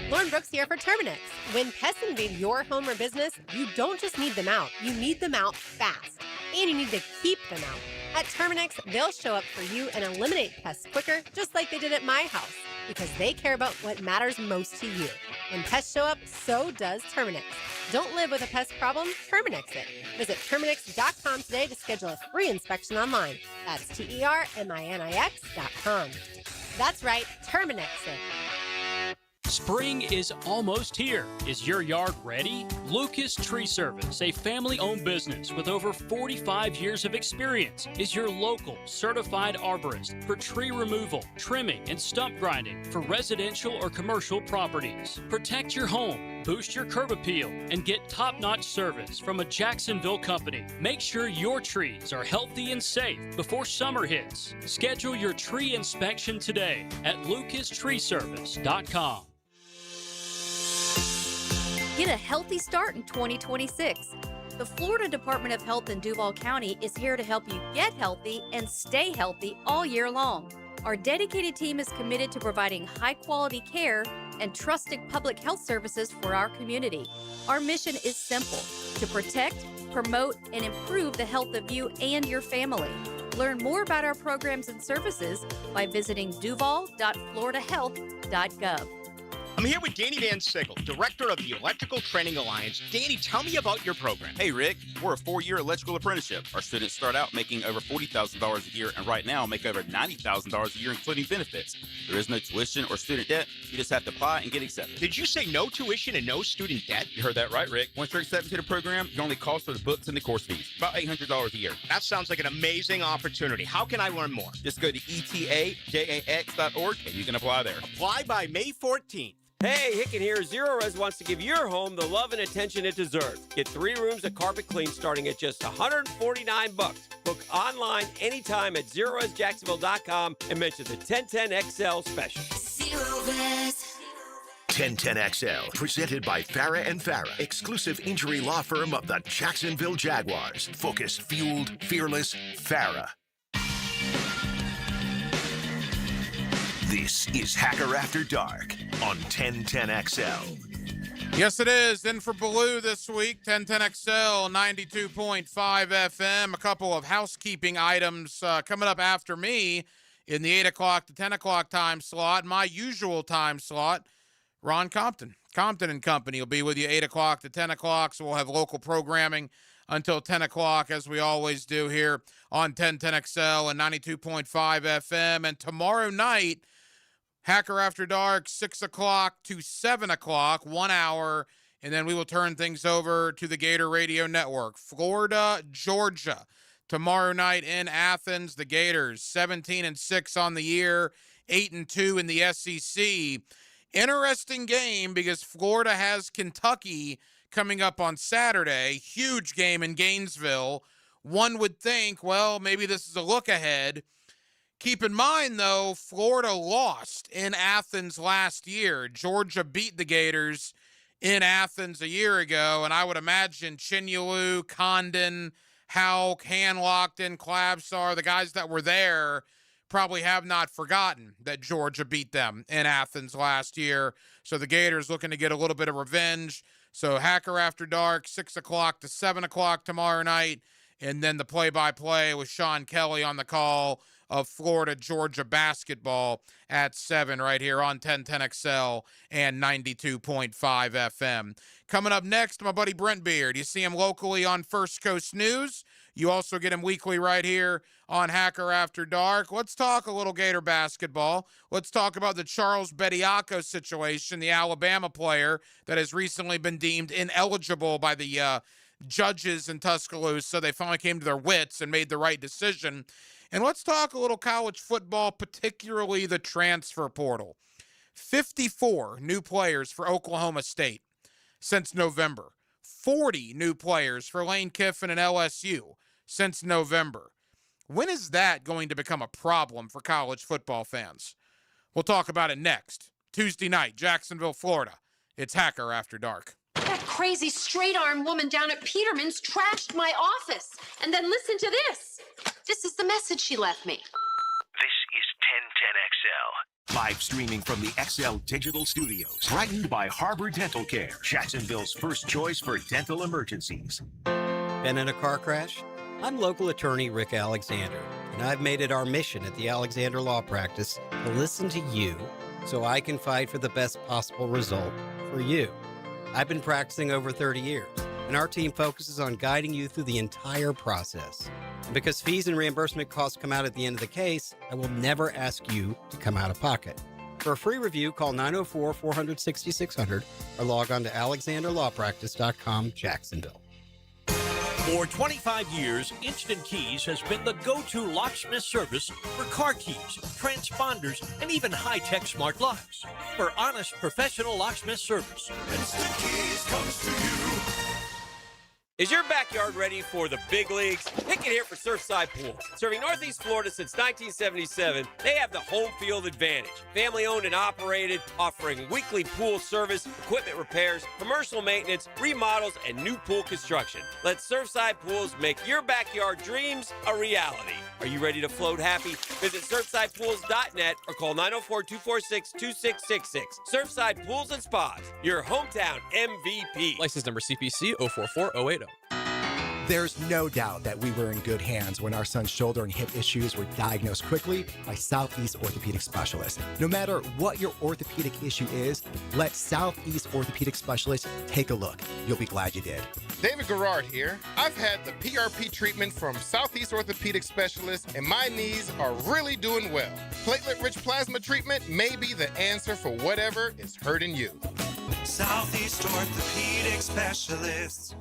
Lauren Brooks here for Terminix. When pests invade your home or business, you don't just need them out, you need them out fast. And you need to keep them out. At Terminix, they'll show up for you and eliminate pests quicker, just like they did at my house, because they care about what matters most to you. When pests show up, so does Terminix. Don't live with a pest problem, Terminix it. Visit Terminix.com today to schedule a free inspection online. That's Terminix.com. That's right, Terminix it. Spring is almost here. Is your yard ready? Lucas Tree Service, a family-owned business with over 45 years of experience, is your local certified arborist for tree removal, trimming, and stump grinding for residential or commercial properties. Protect your home, boost your curb appeal, and get top-notch service from a Jacksonville company. Make sure your trees are healthy and safe before summer hits. Schedule your tree inspection today at lucastreeservice.com. Get a healthy start in 2026. The Florida Department of Health in Duval County is here to help you get healthy and stay healthy all year long. Our dedicated team is committed to providing high-quality care and trusted public health services for our community. Our mission is simple: to protect, promote, and improve the health of you and your family. Learn more about our programs and services by visiting duval.floridahealth.gov. I'm here with Danny Van Sickle, Director of the Electrical Training Alliance. Danny, tell me about your program. Hey, Rick, we're a 4-year electrical apprenticeship. Our students start out making over $40,000 a year and right now make over $90,000 a year, including benefits. There is no tuition or student debt. You just have to apply and get accepted. Did you say no tuition and no student debt? You heard that right, Rick. Once you're accepted to the program, your only cost for the books and the course fees, about $800 a year. That sounds like an amazing opportunity. How can I learn more? Just go to etajax.org and you can apply there. Apply by May 14th. Hey, Hicken here. Zero Res wants to give your home the love and attention it deserves. Get 3 rooms of carpet clean starting at just $149. Book online anytime at ZeroResJacksonville.com and mention the 1010XL special. Zero Res. 1010XL, presented by Farah and Farah, exclusive injury law firm of the Jacksonville Jaguars. Focused, fueled, fearless, Farah. This is Hacker After Dark on 1010XL. Yes, it is. In for Baloo this week, 1010XL, 92.5 FM. A couple of housekeeping items coming up after me in the 8 o'clock to 10 o'clock time slot. My usual time slot, Ron Compton. Compton and Company will be with you 8 o'clock to 10 o'clock, so we'll have local programming until 10 o'clock, as we always do here on 1010XL and 92.5 FM. And tomorrow night, Hacker After Dark, 6 o'clock to 7 o'clock, 1 hour, and then we will turn things over to the Gator Radio Network. Florida, Georgia, tomorrow night in Athens. The Gators, 17-6 on the year, 8-2 in the SEC. Interesting game because Florida has Kentucky coming up on Saturday. Huge game in Gainesville. One would think, well, maybe this is a look ahead. Keep in mind, though, Florida lost in Athens last year. Georgia beat the Gators in Athens a year ago, and I would imagine Chinyalu, Condon, Houck, Hanlockton, Klabsar, the guys that were there probably have not forgotten that Georgia beat them in Athens last year. So the Gators looking to get a little bit of revenge. So Hacker After Dark, 6 o'clock to 7 o'clock tomorrow night, and then the play-by-play with Sean Kelly on the call of Florida-Georgia basketball at 7 right here on 1010XL and 92.5 FM. Coming up next, my buddy Brent Beard. You see him locally on First Coast News. You also get him weekly right here on Hacker After Dark. Let's talk a little Gator basketball. Let's talk about the Charles Bediako situation, the Alabama player that has recently been deemed ineligible by the judges in Tuscaloosa. So they finally came to their wits and made the right decision. And let's talk a little college football, particularly the transfer portal. 54 new players for Oklahoma State since November. 40 new players for Lane Kiffin and LSU since November. When is that going to become a problem for college football fans? We'll talk about it next. Tuesday night, Jacksonville, Florida. It's Hacker After Dark. That crazy straight-arm woman down at Peterman's trashed my office. And then listen to this. This is the message she left me. This is 1010XL. Live streaming from the XL Digital Studios. Brightened by Harbor Dental Care, Jacksonville's first choice for dental emergencies. Been in a car crash? I'm local attorney Rick Alexander, and I've made it our mission at the Alexander Law Practice to listen to you so I can fight for the best possible result for you. I've been practicing over 30 years, and our team focuses on guiding you through the entire process. And because fees and reimbursement costs come out at the end of the case, I will never ask you to come out of pocket. For a free review, call 904-400-6600 or log on to alexanderlawpractice.com, Jacksonville. For 25 years, Instant Keys has been the go-to locksmith service for car keys, transponders, and even high-tech smart locks. For honest, professional locksmith service, Instant Keys comes to you. Is your backyard ready for the big leagues? Pick it here for Surfside Pool. Serving Northeast Florida since 1977, they have the home field advantage. Family owned and operated, offering weekly pool service, equipment repairs, commercial maintenance, remodels, and new pool construction. Let Surfside Pools make your backyard dreams a reality. Are you ready to float happy? Visit SurfsidePools.net or call 904-246-2666. Surfside Pools and Spas, your hometown MVP. License number CPC 044080. There's no doubt that we were in good hands when our son's shoulder and hip issues were diagnosed quickly by Southeast Orthopedic Specialists. No matter what your orthopedic issue is, let Southeast Orthopedic Specialists take a look. You'll be glad you did. David Garrard here. I've had the PRP treatment from Southeast Orthopedic Specialists, and my knees are really doing well. Platelet-rich plasma treatment may be the answer for whatever is hurting you. Southeast Orthopedic Specialists.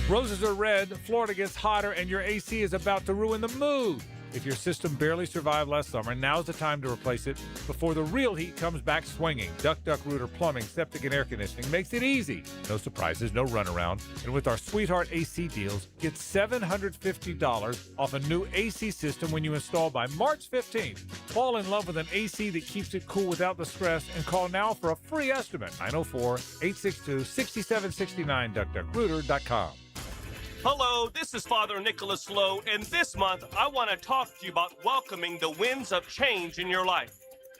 Roses are red, Florida gets hotter, and your AC is about to ruin the mood. If your system barely survived last summer, now's the time to replace it before the real heat comes back swinging. Duck Rooter Plumbing, Septic, and Air Conditioning makes it easy. No surprises, no runaround. And with our Sweetheart AC deals, get $750 off a new AC system when you install by March 15th. Fall in love with an AC that keeps it cool without the stress and call now for a free estimate. 904-862-6769, duckduckrooter.com. Hello, this is Father Nicholas Lowe, and this month I want to talk to you about welcoming the winds of change in your life.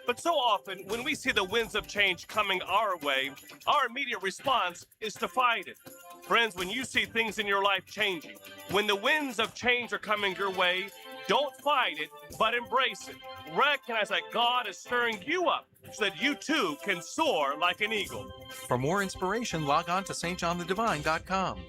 But so often, when we see the winds of change coming our way, our immediate response is to fight it. Friends, when you see things in your life changing, when the winds of change are coming your way, don't fight it, but embrace it. Recognize that God is stirring you up so that you too can soar like an eagle. For more inspiration, log on to stjohnthedivine.com.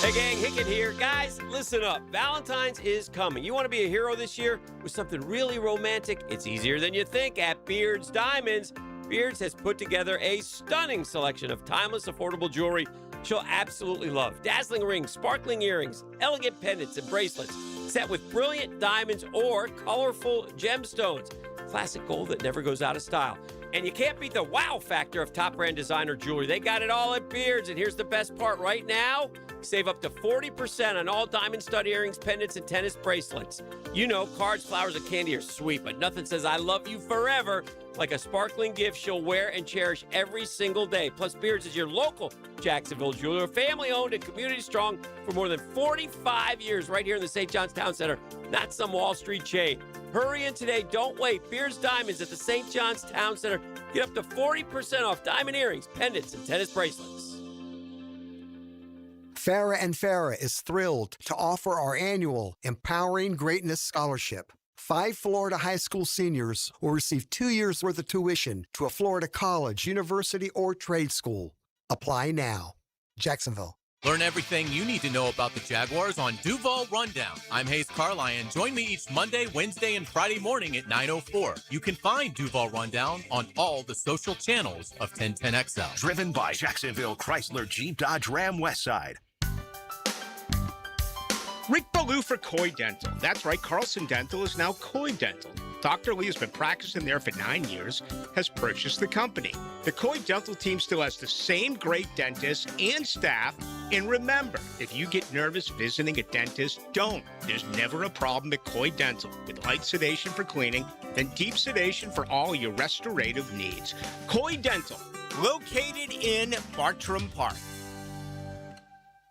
Hey gang, Hickett here. Guys, listen up. Valentine's is coming. You want to be a hero this year with something really romantic? It's easier than you think at Beards Diamonds. Beards has put together a stunning selection of timeless, affordable jewelry she'll absolutely love. Dazzling rings, sparkling earrings, elegant pendants and bracelets set with brilliant diamonds or colorful gemstones. Classic gold that never goes out of style. And you can't beat the wow factor of top brand designer jewelry. They got it all at Beards. And here's the best part. Right now, save up to 40% on all diamond stud earrings, pendants, and tennis bracelets. You know, cards, flowers, and candy are sweet, but nothing says I love you forever like a sparkling gift she'll wear and cherish every single day. Plus, Beards is your local Jacksonville jeweler, family-owned and community-strong for more than 45 years right here in the St. John's Town Center, not some Wall Street chain. Hurry in today. Don't wait. Beards Diamonds at the St. John's Town Center. Get up to 40% off diamond earrings, pendants, and tennis bracelets. Farah and Farah is thrilled to offer our annual Empowering Greatness Scholarship. 5 Florida high school seniors will receive 2 years' worth of tuition to a Florida college, university, or trade school. Apply now. Jacksonville. Learn everything you need to know about the Jaguars on Duval Rundown. I'm Hayes Carlyon. Join me each Monday, Wednesday, and Friday morning at 9:04. You can find Duval Rundown on all the social channels of 1010XL. Driven by Jacksonville Chrysler Jeep Dodge Ram Westside. Rick Ballou for Coy Dental. That's right, Carlson Dental is now Coy Dental. Dr. Lee has been practicing there for 9 years, has purchased the company. The Coy Dental team still has the same great dentists and staff. And remember, if you get nervous visiting a dentist, don't. There's never a problem at Coy Dental. With light sedation for cleaning, then deep sedation for all your restorative needs. Coy Dental, located in Bartram Park.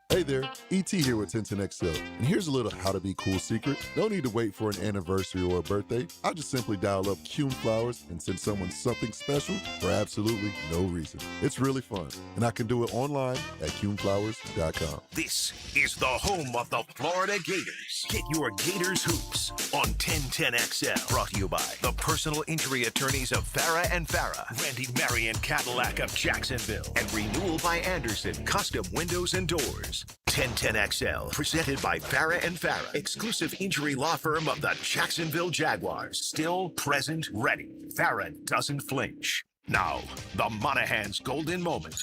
Hey there, ET here with 1010XL. And here's a little how to be cool secret. No need to wait for an anniversary or a birthday. I just simply dial up Kuhn Flowers and send someone something special for absolutely no reason. It's really fun. And I can do it online at KuhnFlowers.com. This is the home of the Florida Gators. Get your Gators hoops on 1010XL. Brought to you by the personal injury attorneys of Farah and Farah, Randy Marion Cadillac of Jacksonville, and Renewal by Anderson Custom Windows and Doors. 1010XL, presented by Farah and Farah, exclusive injury law firm of the Jacksonville Jaguars. Still present, ready. Farah doesn't flinch. Now, the Monahan's golden moment.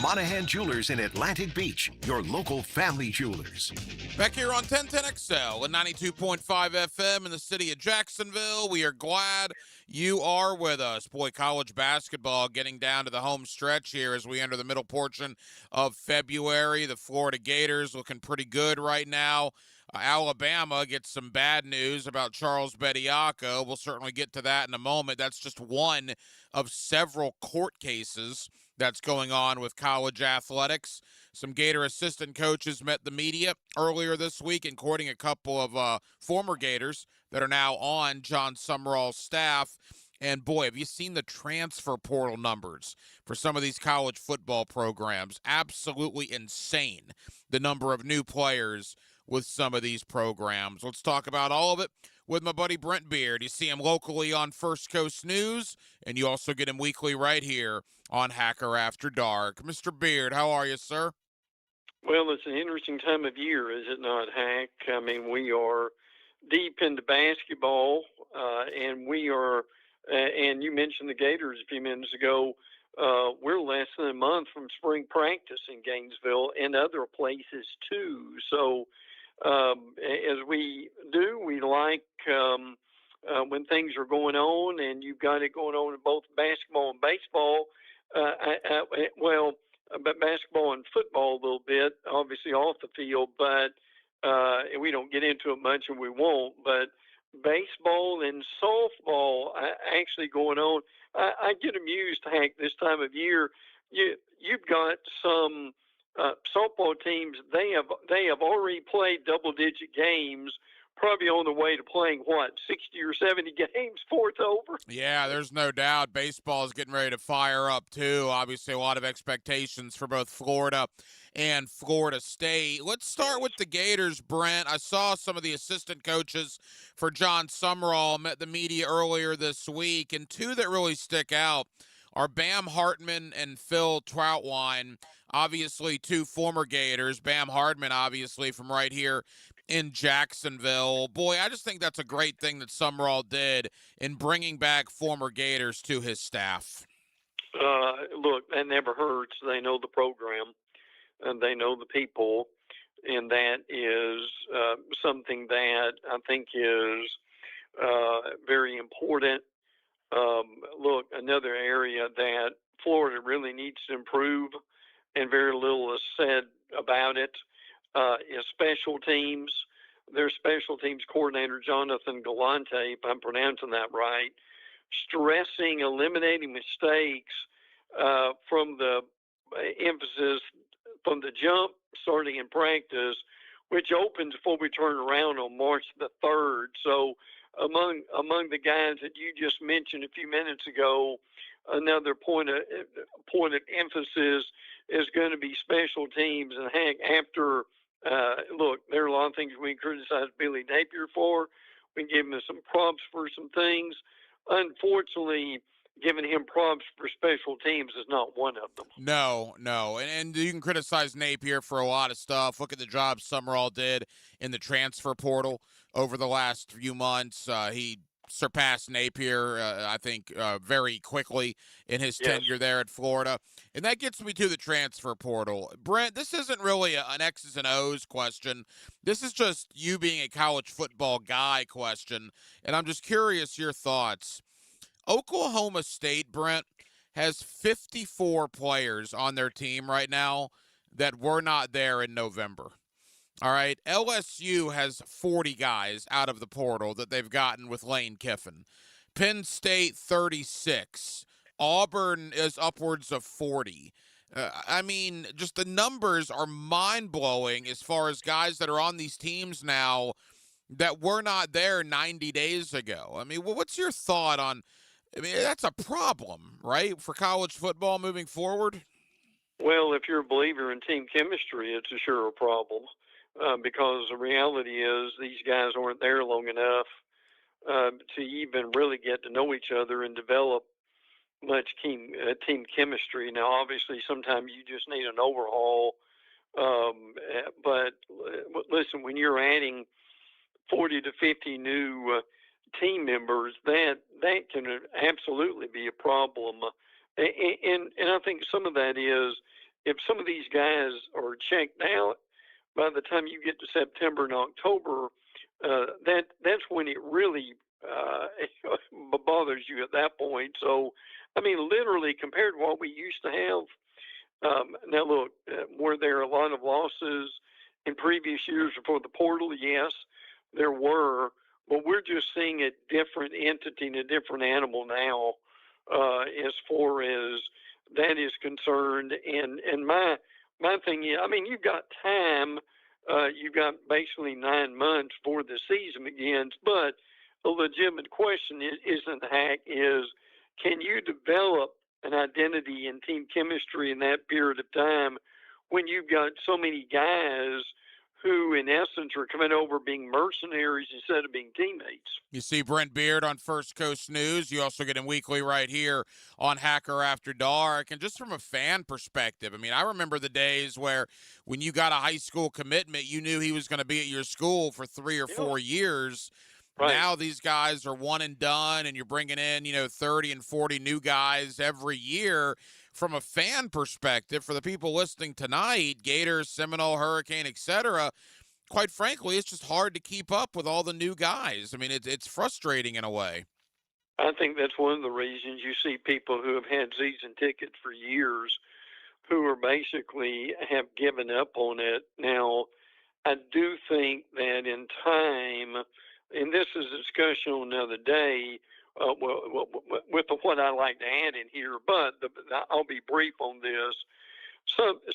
Monahan Jewelers in Atlantic Beach, your local family jewelers. Back here on 1010XL and 92.5 FM in the city of Jacksonville. We are glad you are with us. Boy, college basketball getting down to the home stretch here as we enter the middle portion of February. The Florida Gators looking pretty good right now. Alabama gets some bad news about Charles Bediako. We'll certainly get to that in a moment. That's just one of several court cases that's going on with college athletics. Some Gator assistant coaches met the media earlier this week, including a couple of former Gators that are now on John Summerall's staff. And boy, have you seen the transfer portal numbers for some of these college football programs? Absolutely insane, the number of new players with some of these programs. Let's talk about all of it with my buddy Brent Beard. You see him locally on First Coast News, and you also get him weekly right here on Hacker After Dark. Mr. Beard, how are you, sir? Well, it's an interesting time of year, is it not, Hack? I mean, we are deep into basketball, and we are, and you mentioned the Gators a few minutes ago. We're less than a month from spring practice in Gainesville and other places, too. So, as we do, we like when things are going on, and you've got it going on in both basketball and baseball. But basketball and football a little bit, obviously off the field, but we don't get into it much, and we won't. But baseball and softball actually going on. I get amused, Hank, this time of year. You've got some softball teams. They have already played double-digit games, probably on the way to playing, 60 or 70 games, fourth over? Yeah, there's no doubt. Baseball is getting ready to fire up, too. Obviously, a lot of expectations for both Florida and Florida State. Let's start with the Gators, Brent. I saw some of the assistant coaches for John Summerall met the media earlier this week, and two that really stick out are Bam Hartman and Phil Troutwine, obviously two former Gators. Bam Hartman, obviously, from right here in Jacksonville. Boy, I just think that's a great thing that Summerall did in bringing back former Gators to his staff. Look, that never hurts. They know the program, and they know the people, and that is something that I think is very important. Look, another area that Florida really needs to improve, and very little is said about it, is special teams. Their special teams coordinator, Jonathan Galante, if I'm pronouncing that right, stressing eliminating mistakes from the emphasis from the jump starting in practice, which opens before we turn around on March the 3rd. So among the guys that you just mentioned a few minutes ago, another point of emphasis is going to be special teams. And heck, after look, there are a lot of things we can criticize Billy Napier for. We can give him some props for some things. Unfortunately, giving him props for special teams is not one of them. No. And you can criticize Napier for a lot of stuff. Look at the job Summerall did in the transfer portal over the last few months. He surpassed Napier, I think, very quickly in his tenure there at Florida. And that gets me to the transfer portal. Brent, this isn't really an X's and O's question. This is just you being a college football guy question. And I'm just curious your thoughts. Oklahoma State, Brent, has 54 players on their team right now that were not there in November. All right, LSU has 40 guys out of the portal that they've gotten with Lane Kiffin. Penn State, 36. Auburn is upwards of 40. I mean, just the numbers are mind-blowing as far as guys that are on these teams now that were not there 90 days ago. I mean, what's your thought on I mean, that's a problem, right, for college football moving forward? Well, if you're a believer in team chemistry, it's a sure problem because the reality is these guys aren't there long enough to even really get to know each other and develop much team chemistry. Now, obviously, sometimes you just need an overhaul. But listen, when you're adding 40 to 50 new team members, that can absolutely be a problem. And I think some of that is if some of these guys are checked out by the time you get to September and October, that's when it really bothers you at that point. So, I mean, literally compared to what we used to have. Now, look, were there a lot of losses in previous years before the portal? Yes, there were, but we're just seeing a different entity and a different animal now as far as that is concerned. And my thing is, I mean, you've got time. You've got basically 9 months before the season begins, but a legitimate question isn't Hack is can you develop an identity and team chemistry in that period of time when you've got so many guys who in essence are coming over being mercenaries instead of being teammates. You see Brent Beard on First Coast News. You also get him weekly right here on Hacker After Dark. And just from a fan perspective, I mean, I remember the days where when you got a high school commitment, you knew he was going to be at your school for 3 or 4 years. Right. Now these guys are one and done, and you're bringing in, 30 and 40 new guys every year. From a fan perspective, for the people listening tonight, Gators, Seminole, Hurricane, etc., quite frankly, it's just hard to keep up with all the new guys. I mean, it's frustrating in a way. I think that's one of the reasons you see people who have had season tickets for years who are basically have given up on it. Now, I do think that in time, and this is a discussion on another day, with what I like to add in here, but I'll be brief on this.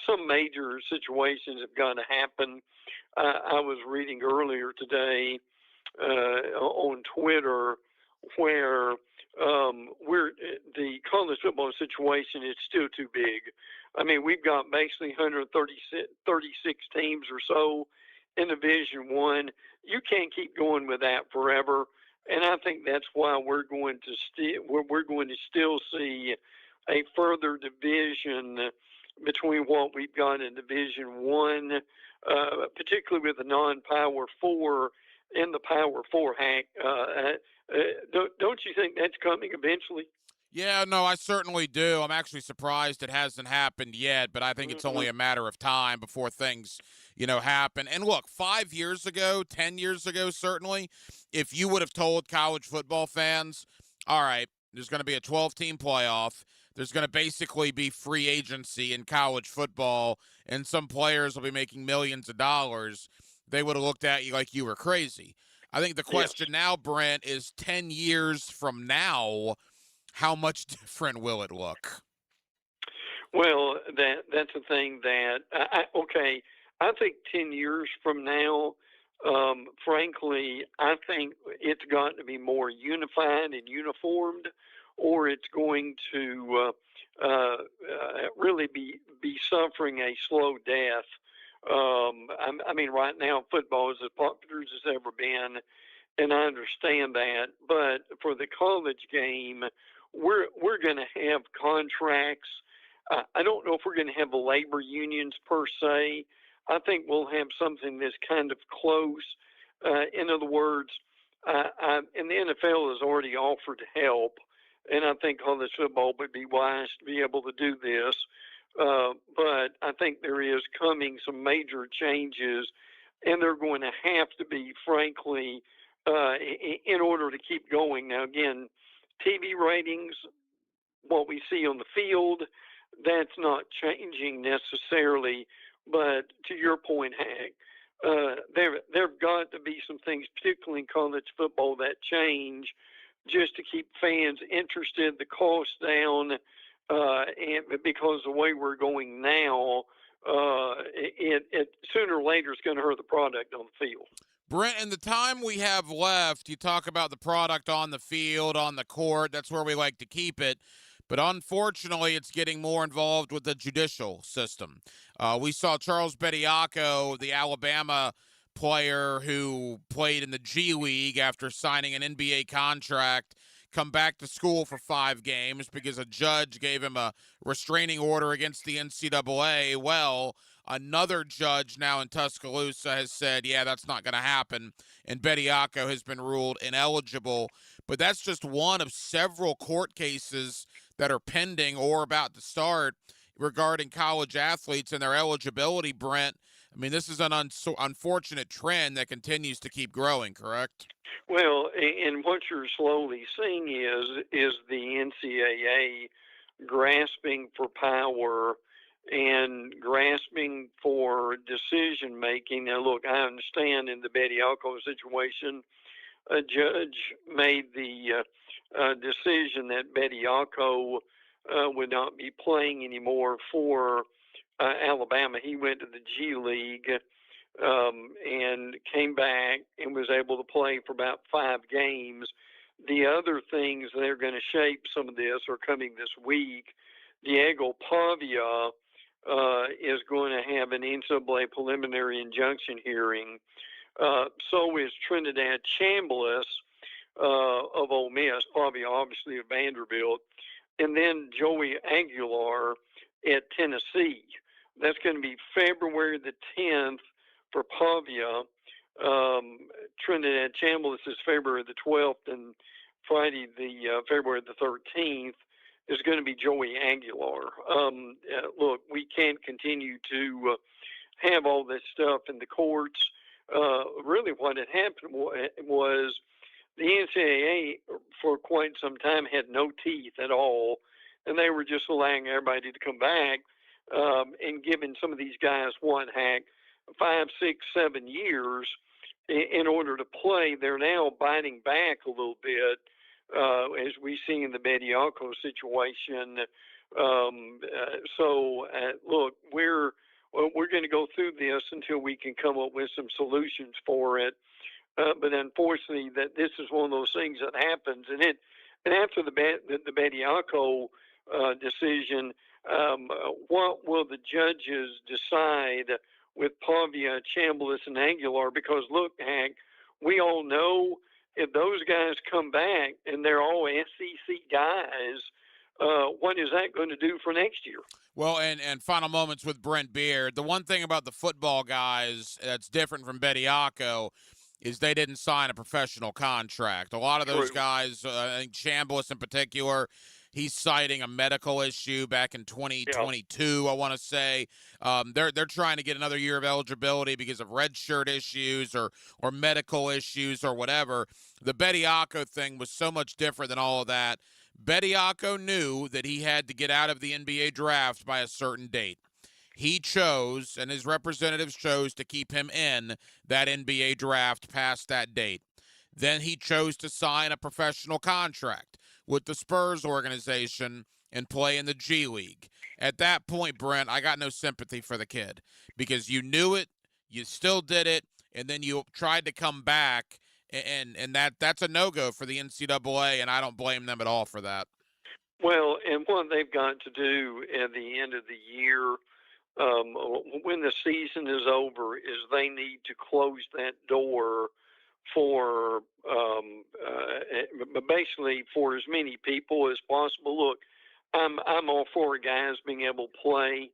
Some major situations have got to happen. I was reading earlier today on Twitter where the college football situation is still too big. I mean, we've got basically 136 teams or so in Division I. You can't keep going with that forever. And I think that's why we're going to still see a further division between what we've got in Division I, particularly with the non-Power 4 and the Power 4 Hack. Don't you think that's coming eventually? Yeah, no, I certainly do. I'm actually surprised it hasn't happened yet, but I think it's only a matter of time before things, happen. And look, 5 years ago, 10 years ago, certainly, if you would have told college football fans, all right, there's going to be a 12-team playoff, there's going to basically be free agency in college football, and some players will be making millions of dollars, they would have looked at you like you were crazy. I think the question now, Brent, is 10 years from now, how much different will it look? Well, that's the thing that, I think 10 years from now, frankly, I think it's got to be more unified and uniformed, or it's going to really be suffering a slow death. I mean, right now, football is as popular as it's ever been, and I understand that. But for the college game, we're going to have contracts. I don't know if we're going to have labor unions per se. I think we'll have something that's kind of close. In other words, and the NFL has already offered help, and I think college football would be wise to be able to do this. But I think there is coming some major changes, and they're going to have to be, frankly, in order to keep going. Now, again, TV ratings, what we see on the field, that's not changing necessarily. But to your point, Hank, there've got to be some things, particularly in college football, that change just to keep fans interested, the cost down, and because the way we're going now, it sooner or later is going to hurt the product on the field. Brent, in the time we have left, you talk about the product on the field, on the court. That's where we like to keep it. But unfortunately, it's getting more involved with the judicial system. We saw Charles Bediako, the Alabama player who played in the G League after signing an NBA contract, come back to school for 5 games because a judge gave him a restraining order against the NCAA. Well, another judge now in Tuscaloosa has said, yeah, that's not going to happen, and Bediako has been ruled ineligible. But that's just one of several court cases that are pending or about to start regarding college athletes and their eligibility, Brent. I mean, this is an unfortunate trend that continues to keep growing, correct? Well, and what you're slowly seeing is the NCAA grasping for power and grasping for decision making. Now, look, I understand in the Bediako situation, a judge made the decision that Bediako would not be playing anymore for Alabama. He went to the G League and came back and was able to play for about 5 games. The other things that are going to shape some of this are coming this week. Diego Pavia is going to have an NCAA preliminary injunction hearing. So is Trinidad Chambliss of Ole Miss, Pavia obviously of Vanderbilt, and then Joey Aguilar at Tennessee. That's going to be February the 10th for Pavia. Trinidad Chambliss is February the 12th, and Friday, the February the 13th, is going to be Joey Aguilar. Look, we can't continue to have all this stuff in the courts. Really what had happened was the NCAA for quite some time had no teeth at all, and they were just allowing everybody to come back and giving some of these guys 5, 6, 7 years in order to play. They're now biting back a little bit, as we see in the Bediako situation. Look, we're going to go through this until we can come up with some solutions for it. But unfortunately, that this is one of those things that happens, and after the Bediako decision, what will the judges decide with Pavia, Chambliss, and Aguilar? Because look, Hank, we all know if those guys come back and they're all SEC guys, what is that going to do for next year? Well, and final moments with Brent Beard. The one thing about the football guys that's different from Bediako is they didn't sign a professional contract. A lot of those guys, I think Chambliss in particular, he's citing a medical issue back in 2022, I want to say. They're trying to get another year of eligibility because of redshirt issues or medical issues or whatever. The Bediako thing was so much different than all of that. Bediako knew that he had to get out of the NBA draft by a certain date. He chose, and his representatives chose, to keep him in that NBA draft past that date. Then he chose to sign a professional contract with the Spurs organization and play in the G League. At that point, Brent, I got no sympathy for the kid because you knew it, you still did it, and then you tried to come back, and that's a no-go for the NCAA, and I don't blame them at all for that. Well, and what they've got to do at the end of the year, when the season is over, is they need to close that door for basically for as many people as possible. Look, I'm all for guys being able to play.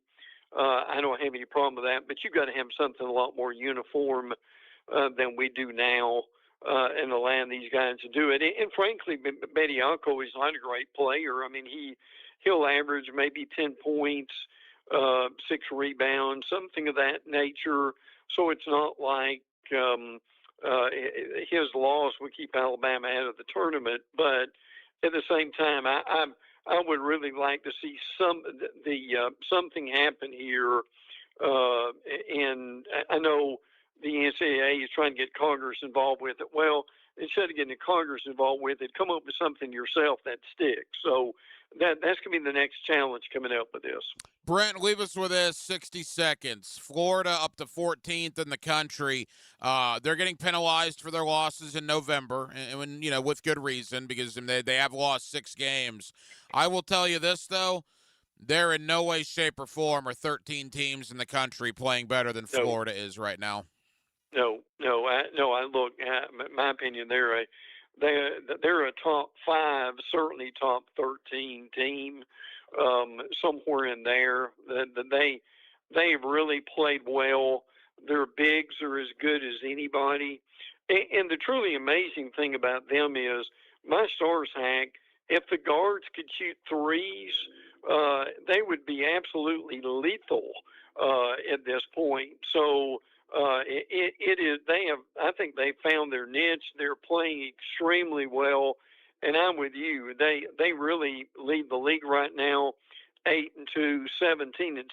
I don't have any problem with that, but you've got to have something a lot more uniform than we do now, and allowing these guys to do it. And frankly, Bediako is not a great player. I mean, he'll average maybe 10 points, 6 rebounds, something of that nature. So it's not like his loss would keep Alabama out of the tournament. But at the same time, I would really like to see something happen here. And I know the NCAA is trying to get Congress involved with it. Well, instead of getting Congress involved with it, come up with something yourself that sticks. So that's going to be the next challenge coming up with this. Brent, leave us with this 60 seconds. Florida up to 14th in the country. They're getting penalized for their losses in November, and with good reason, because they have lost 6 games. I will tell you this, though. They're in no way, shape, or form are 13 teams in the country playing better than Florida is right now. No. I look. My opinion, they're a top 5, certainly top 13 team, somewhere in there. They've really played well. Their bigs are as good as anybody. And the truly amazing thing about them is, my stars, Hank, if the guards could shoot threes, they would be absolutely lethal at this point. So it is. I think they found their niche. They're playing extremely well, and I'm with you. They really lead the league right now, 8-2, 17-6.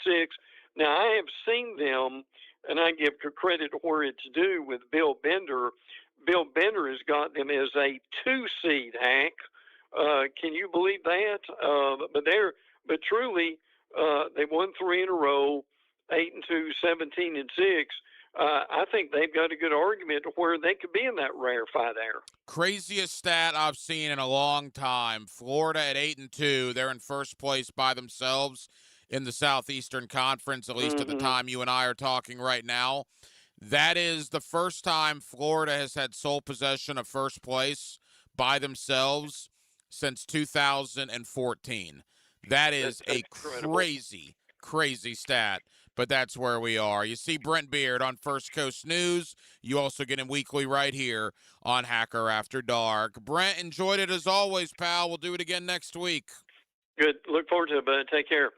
Now I have seen them, and I give credit where it's due with Bill Bender. Bill Bender has got them as a 2 seed, Hank. Can you believe that? But truly, they won 3 in a row, 8-2, 17-6. I think they've got a good argument to where they could be in that rarefied air. Craziest stat I've seen in a long time. Florida at 8-2. They're in first place by themselves in the Southeastern Conference, at least at the time you and I are talking right now. That is the first time Florida has had sole possession of first place by themselves since 2014. That is a crazy, crazy stat, but that's where we are. You see Brent Beard on First Coast News. You also get him weekly right here on Hacker After Dark. Brent, enjoyed it as always, pal. We'll do it again next week. Good. Look forward to it, bud. Take care.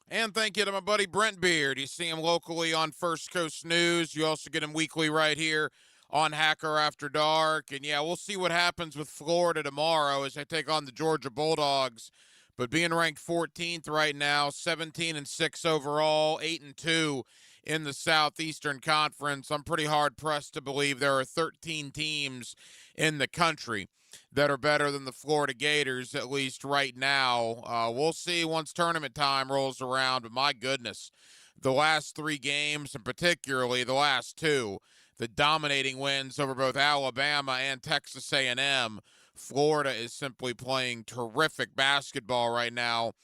And thank you to my buddy Brent Beard. You see him locally on First Coast News. You also get him weekly right here on Hacker After Dark. And yeah, we'll see what happens with Florida tomorrow as they take on the Georgia Bulldogs. But being ranked 14th right now, 17-6 overall, 8-2 in the Southeastern Conference, I'm pretty hard-pressed to believe there are 13 teams in the country that are better than the Florida Gators, at least right now. We'll see once tournament time rolls around, but my goodness, the last 3 games, and particularly the last 2, the dominating wins over both Alabama and Texas A&M, Florida is simply playing terrific basketball right now,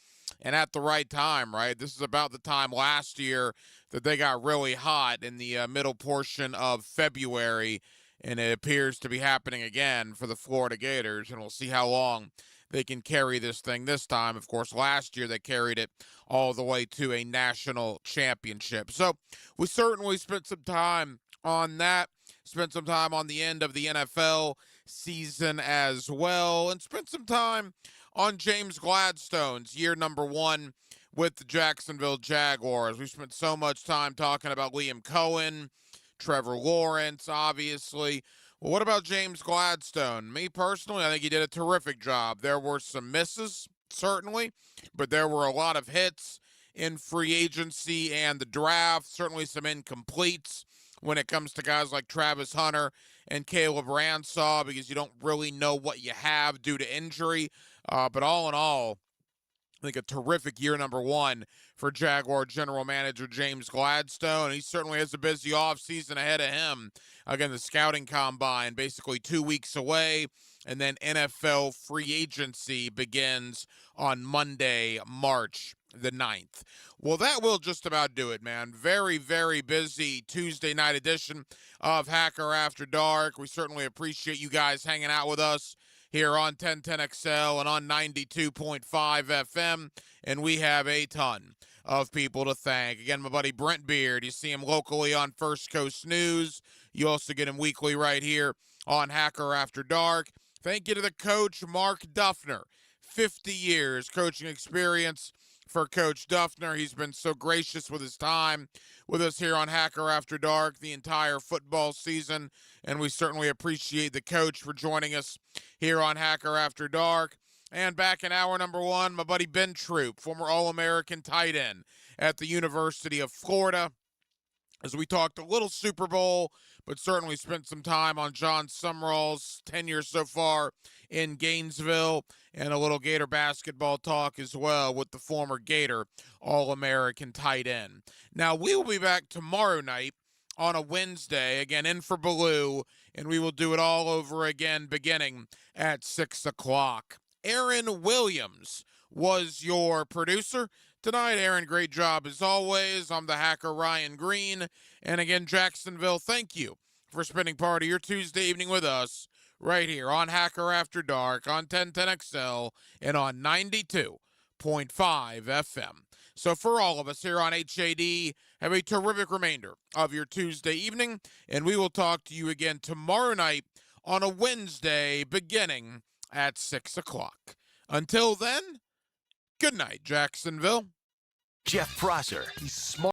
and at the right time, right? This is about the time last year that they got really hot in the middle portion of February, and it appears to be happening again for the Florida Gators, and we'll see how long they can carry this thing this time. Of course, last year they carried it all the way to a national championship. So we certainly spent some time on that, spent some time on the end of the NFL season as well, and spent some time on James Gladstone's year number 1 with the Jacksonville Jaguars. We spent so much time talking about Liam Cohen, Trevor Lawrence, obviously. Well, what about James Gladstone? Me personally, I think he did a terrific job. There were some misses, certainly, but there were a lot of hits in free agency and the draft, certainly some incompletes when it comes to guys like Travis Hunter and Caleb Ransaw, because you don't really know what you have due to injury. But all in all, I think a terrific year number 1 for Jaguar general manager James Gladstone. He certainly has a busy offseason ahead of him. Again, the scouting combine basically 2 weeks away, and then NFL free agency begins on Monday, March the 9th. Well, that will just about do it, man. Very, very busy Tuesday night edition of Hacker After Dark. We certainly appreciate you guys hanging out with us here on 1010XL and on 92.5 FM, and we have a ton of people to thank. Again, my buddy Brent Beard, you see him locally on First Coast News. You also get him weekly right here on Hacker After Dark. Thank you to the coach, Mark Duffner. 50 years coaching experience for Coach Duffner. He's been so gracious with his time with us here on Hacker After Dark the entire football season, and we certainly appreciate the coach for joining us here on Hacker After Dark. And back in hour number 1, my buddy Ben Troop, former All-American tight end at the University of Florida. as we talked a little Super Bowl, but certainly spent some time on John Summerall's tenure so far in Gainesville, and a little Gator basketball talk as well with the former Gator All-American tight end. Now, we will be back tomorrow night on a Wednesday, again in for Baloo, and we will do it all over again beginning at 6 o'clock. Aaron Williams was your producer tonight. Aaron, great job as always. I'm the hacker Ryan Green. And again, Jacksonville, thank you for spending part of your Tuesday evening with us right here on Hacker After Dark on 1010XL and on 92.5 FM. So for all of us here on HAD, have a terrific remainder of your Tuesday evening, and we will talk to you again tomorrow night on a Wednesday beginning at 6 o'clock. Until then, good night, Jacksonville. Jeff Prosser. He's smart.